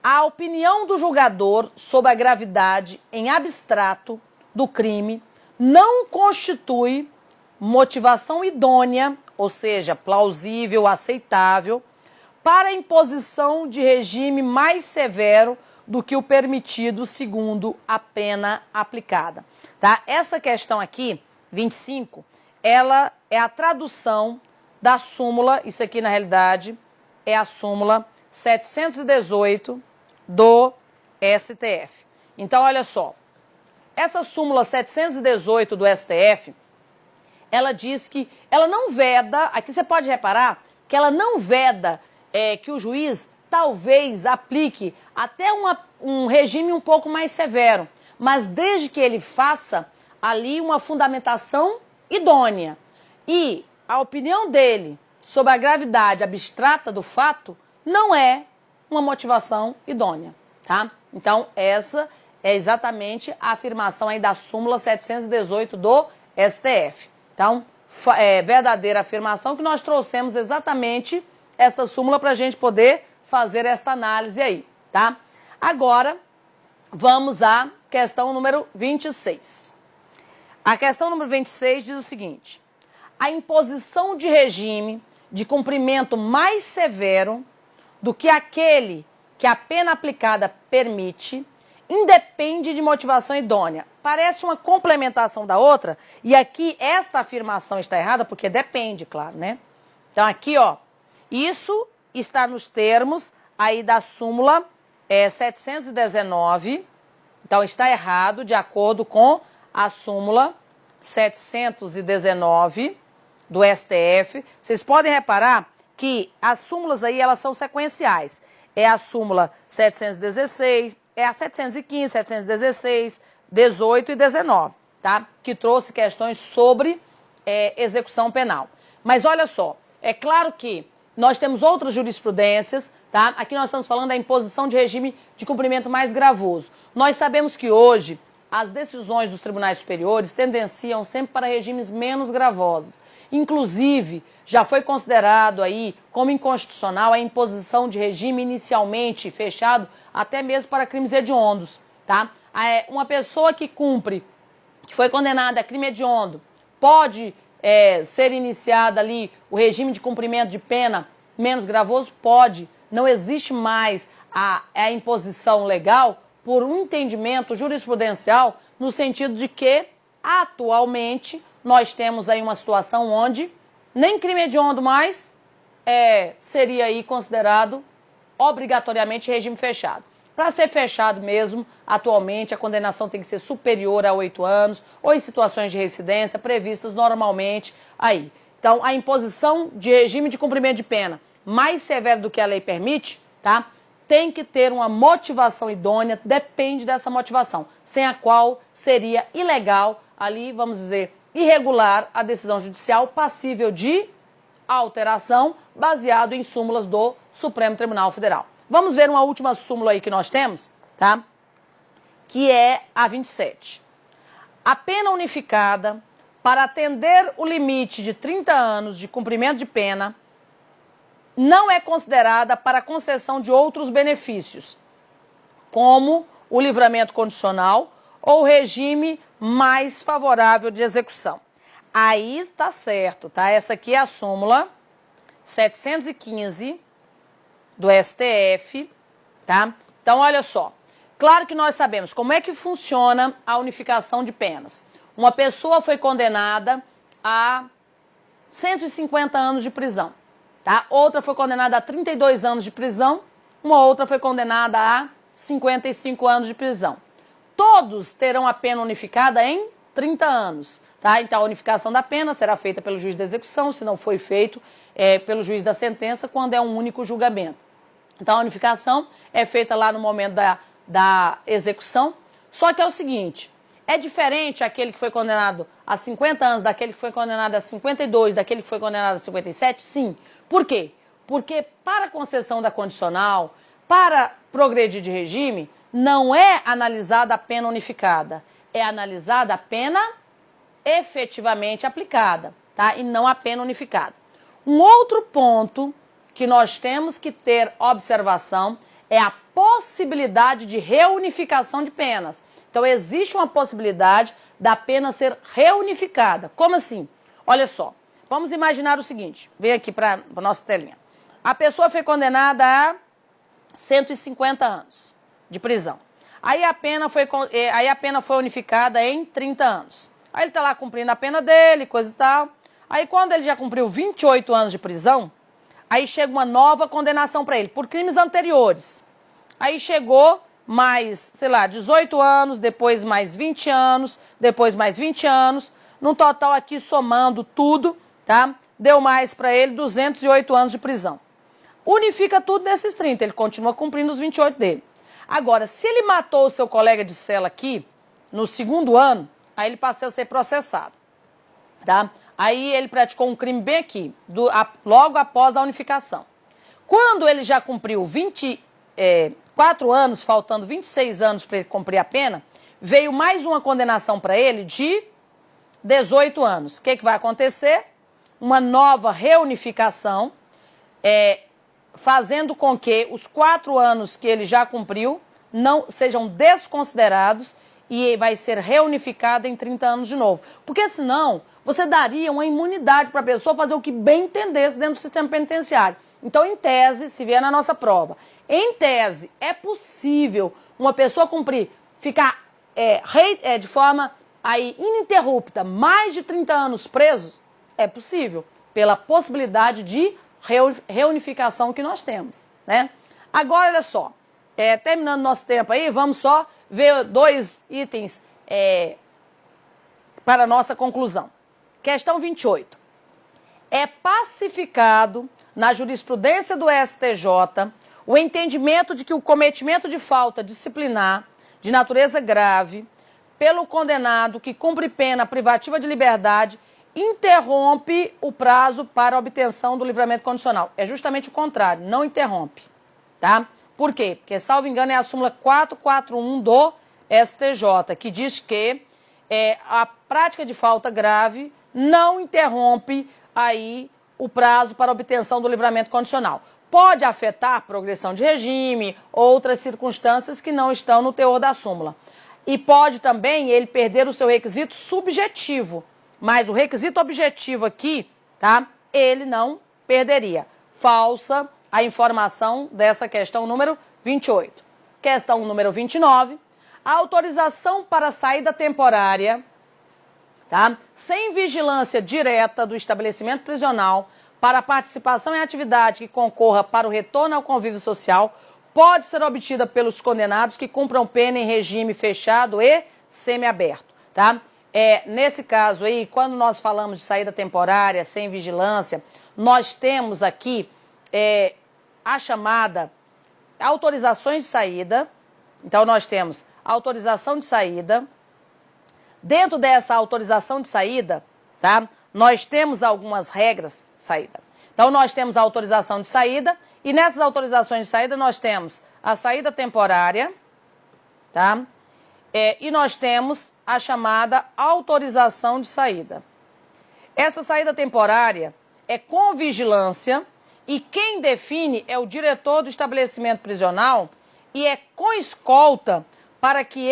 A opinião do julgador sobre a gravidade em abstrato do crime não constitui motivação idônea, ou seja, plausível, aceitável, para a imposição de regime mais severo do que o permitido segundo a pena aplicada. Tá? Essa questão aqui, 25, ela é a tradução da súmula, isso aqui na realidade é a súmula 718 do STF. Então, olha só, essa súmula 718 do STF, ela diz que ela não veda, aqui você pode reparar que ela não veda que o juiz talvez aplique até um regime um pouco mais severo, mas desde que ele faça ali uma fundamentação idônea. E a opinião dele sobre a gravidade abstrata do fato não é uma motivação idônea, tá? Então, essa é exatamente a afirmação aí da súmula 718 do STF. Então, é verdadeira afirmação que nós trouxemos exatamente essa súmula para a gente poder fazer essa análise aí, tá? Agora, vamos à questão número 26. A questão número 26 diz o seguinte: a imposição de regime de cumprimento mais severo do que aquele que a pena aplicada permite independe de motivação idônea. Parece uma complementação da outra, e aqui esta afirmação está errada porque depende, claro, né? Então aqui, ó, isso está nos termos aí da súmula 719, então está errado de acordo com a súmula 719 do STF. Vocês podem reparar que as súmulas aí, elas são sequenciais. É a súmula 716, é a 715, 716, 18 e 19, tá? Que trouxe questões sobre execução penal. Mas olha só, é claro que nós temos outras jurisprudências, tá? Aqui nós estamos falando da imposição de regime de cumprimento mais gravoso. Nós sabemos que hoje as decisões dos tribunais superiores tendenciam sempre para regimes menos gravosos. Inclusive, já foi considerado aí como inconstitucional a imposição de regime inicialmente fechado até mesmo para crimes hediondos, tá? Uma pessoa que cumpre, que foi condenada a crime hediondo, pode ser iniciado ali o regime de cumprimento de pena menos gravoso? Pode. Não existe mais a imposição legal por um entendimento jurisprudencial no sentido de que, atualmente, nós temos aí uma situação onde nem crime hediondo mais seria aí considerado obrigatoriamente regime fechado. Para ser fechado mesmo, atualmente, a condenação tem que ser superior a 8 anos ou em situações de reincidência previstas normalmente aí. Então, a imposição de regime de cumprimento de pena mais severo do que a lei permite, tá? Tem que ter uma motivação idônea, depende dessa motivação, sem a qual seria ilegal, ali, vamos dizer, irregular a decisão judicial passível de alteração baseado em súmulas do Supremo Tribunal Federal. Vamos ver uma última súmula aí que nós temos, tá? Que é a 27. A pena unificada para atender o limite de 30 anos de cumprimento de pena não é considerada para concessão de outros benefícios, como o livramento condicional ou o regime mais favorável de execução. Aí tá certo, tá? Essa aqui é a súmula 715 do STF, tá? Então, olha só. Claro que nós sabemos como é que funciona a unificação de penas. Uma pessoa foi condenada a 150 anos de prisão, tá? Outra foi condenada a 32 anos de prisão, uma outra foi condenada a 55 anos de prisão. Todos terão a pena unificada em 30 anos, tá? Então, a unificação da pena será feita pelo juiz da execução, se não foi feito pelo juiz da sentença, quando é um único julgamento. Então, a unificação é feita lá no momento da execução. Só que é o seguinte, é diferente aquele que foi condenado a 50 anos, daquele que foi condenado a 52, daquele que foi condenado a 57? Sim. Por quê? Porque para a concessão da condicional, para progredir de regime, não é analisada a pena unificada, é analisada a pena efetivamente aplicada, tá? E não a pena unificada. Um outro ponto que nós temos que ter observação é a possibilidade de reunificação de penas. Então, existe uma possibilidade da pena ser reunificada. Como assim? Olha só, vamos imaginar o seguinte, vem aqui para a nossa telinha. A pessoa foi condenada a 150 anos de prisão. Aí a pena foi unificada em 30 anos. Aí ele está lá cumprindo a pena dele, coisa e tal. Aí quando ele já cumpriu 28 anos de prisão, aí chega uma nova condenação para ele, por crimes anteriores. Aí chegou mais, sei lá, 18 anos, depois mais 20 anos, depois mais 20 anos. No total aqui, somando tudo, tá? Deu mais para ele 208 anos de prisão. Unifica tudo nesses 30, ele continua cumprindo os 28 dele. Agora, se ele matou o seu colega de cela aqui, no segundo ano, aí ele passa a ser processado, tá? Aí ele praticou um crime bem aqui, logo após a unificação. Quando ele já cumpriu 24 anos, faltando 26 anos para ele cumprir a pena, veio mais uma condenação para ele de 18 anos. O que vai acontecer? Uma nova reunificação, fazendo com que os 4 anos que ele já cumpriu não sejam desconsiderados e vai ser reunificado em 30 anos de novo. Porque senão você daria uma imunidade para a pessoa fazer o que bem entendesse dentro do sistema penitenciário. Então, em tese, se vier na nossa prova, em tese, é possível uma pessoa cumprir, ficar de forma aí ininterrupta, mais de 30 anos preso? É possível, pela possibilidade de reunificação que nós temos, né? Agora, olha só, terminando nosso tempo aí, vamos só ver 2 itens para a nossa conclusão. Questão 28. É pacificado na jurisprudência do STJ o entendimento de que o cometimento de falta disciplinar de natureza grave pelo condenado que cumpre pena privativa de liberdade interrompe o prazo para a obtenção do livramento condicional. É justamente o contrário, não interrompe, tá? Por quê? Porque, salvo engano, é a súmula 441 do STJ, que diz que a prática de falta grave não interrompe aí o prazo para a obtenção do livramento condicional. Pode afetar a progressão de regime, outras circunstâncias que não estão no teor da súmula. E pode também ele perder o seu requisito subjetivo, mas o requisito objetivo aqui, tá? Ele não perderia. Falsa a informação dessa questão número 28. Questão número 29. A autorização para saída temporária, tá? Sem vigilância direta do estabelecimento prisional para participação em atividade que concorra para o retorno ao convívio social pode ser obtida pelos condenados que cumpram pena em regime fechado e semiaberto, tá? Nesse caso aí, quando nós falamos de saída temporária sem vigilância, nós temos aqui a chamada autorizações de saída. Então, nós temos autorização de saída. Dentro dessa autorização de saída, tá? Nós temos algumas regras de saída. Então, nós temos a autorização de saída e nessas autorizações de saída nós temos a saída temporária, tá? E nós temos a chamada autorização de saída. Essa saída temporária é com vigilância e quem define é o diretor do estabelecimento prisional e é com escolta para que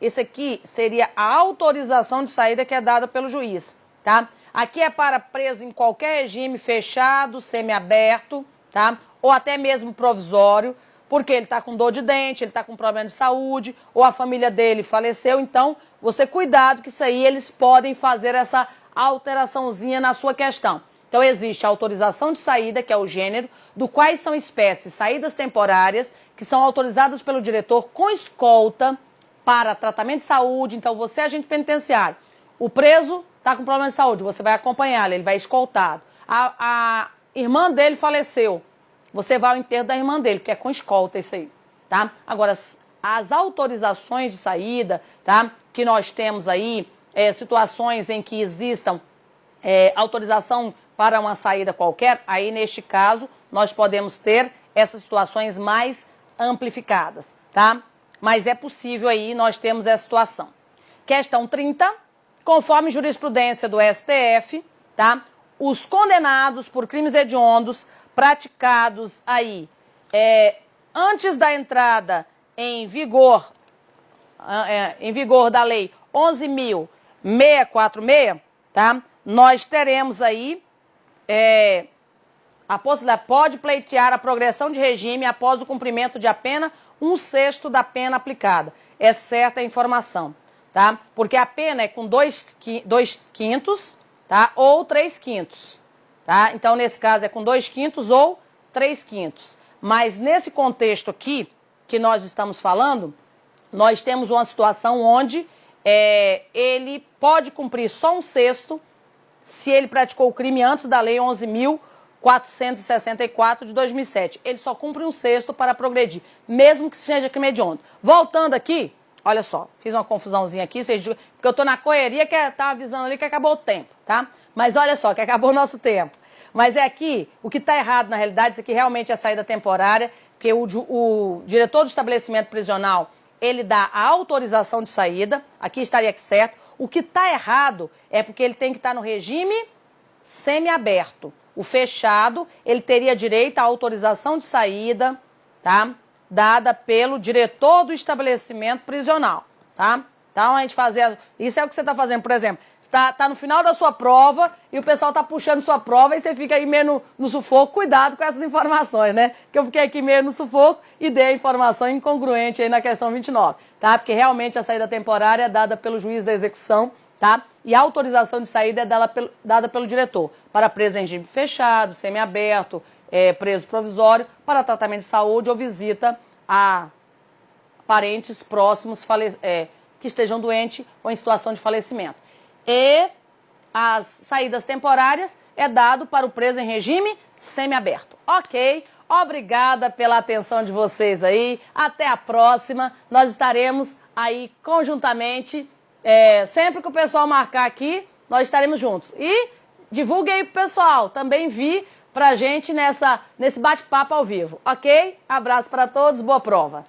esse aqui seria a autorização de saída que é dada pelo juiz, tá? Aqui é para preso em qualquer regime fechado, semiaberto, tá? Ou até mesmo provisório, porque ele está com dor de dente, ele está com problema de saúde, ou a família dele faleceu. Então, você cuidado que isso aí eles podem fazer essa alteraçãozinha na sua questão. Então, existe a autorização de saída, que é o gênero, do quais são espécies saídas temporárias, que são autorizadas pelo diretor com escolta para tratamento de saúde. Então, você é agente penitenciário. O preso está com problema de saúde, você vai acompanhá-lo, ele vai escoltado. A irmã dele faleceu, você vai ao enterro da irmã dele, que é com escolta isso aí, tá? Agora, as autorizações de saída, tá? Que nós temos aí situações em que existam autorização para uma saída qualquer, aí neste caso nós podemos ter essas situações mais amplificadas, tá? Mas é possível aí nós temos essa situação. Questão 30, conforme jurisprudência do STF, tá? Os condenados por crimes hediondos praticados aí antes da entrada em vigor da lei 11.646, tá? Nós teremos aí a possibilidade, pode pleitear a progressão de regime após o cumprimento de apenas 1/6 da pena aplicada. É certa a informação, tá? Porque a pena é com 2/5, tá? Ou 3/5, tá? Então, nesse caso, é com 2/5 ou 3/5. Mas nesse contexto aqui, que nós estamos falando, nós temos uma situação onde ele pode cumprir só 1/6 se ele praticou o crime antes da lei 11.464 de 2007. Ele só cumpre 1/6 para progredir, mesmo que seja crime hediondo. Voltando aqui, olha só, fiz uma confusãozinha aqui, porque eu estou na correria que tá avisando ali que acabou o tempo, tá? Mas olha só, que acabou o nosso tempo. Mas é aqui, o que está errado na realidade, isso aqui realmente é saída temporária, porque o diretor do estabelecimento prisional, ele dá a autorização de saída, aqui estaria certo. O que está errado é porque ele tem que estar no regime semiaberto. O fechado, ele teria direito à autorização de saída, tá? Dada pelo diretor do estabelecimento prisional, tá? Então, a gente fazer... Isso é o que você está fazendo, por exemplo. Tá no final da sua prova e o pessoal tá puxando sua prova e você fica aí meio no sufoco. Cuidado com essas informações, né? Que eu fiquei aqui meio no sufoco e dei a informação incongruente aí na questão 29, tá? Porque realmente a saída temporária é dada pelo juiz da execução, tá? E a autorização de saída é dada pelo diretor para preso em regime fechado, semiaberto, preso provisório, para tratamento de saúde ou visita a parentes próximos que estejam doentes ou em situação de falecimento. E as saídas temporárias é dado para o preso em regime semiaberto. Ok? Obrigada pela atenção de vocês aí. Até a próxima. Nós estaremos aí conjuntamente. Sempre que o pessoal marcar aqui, nós estaremos juntos. E divulgue aí pro pessoal. Também vi pra gente nesse bate-papo ao vivo. Ok? Abraço para todos. Boa prova.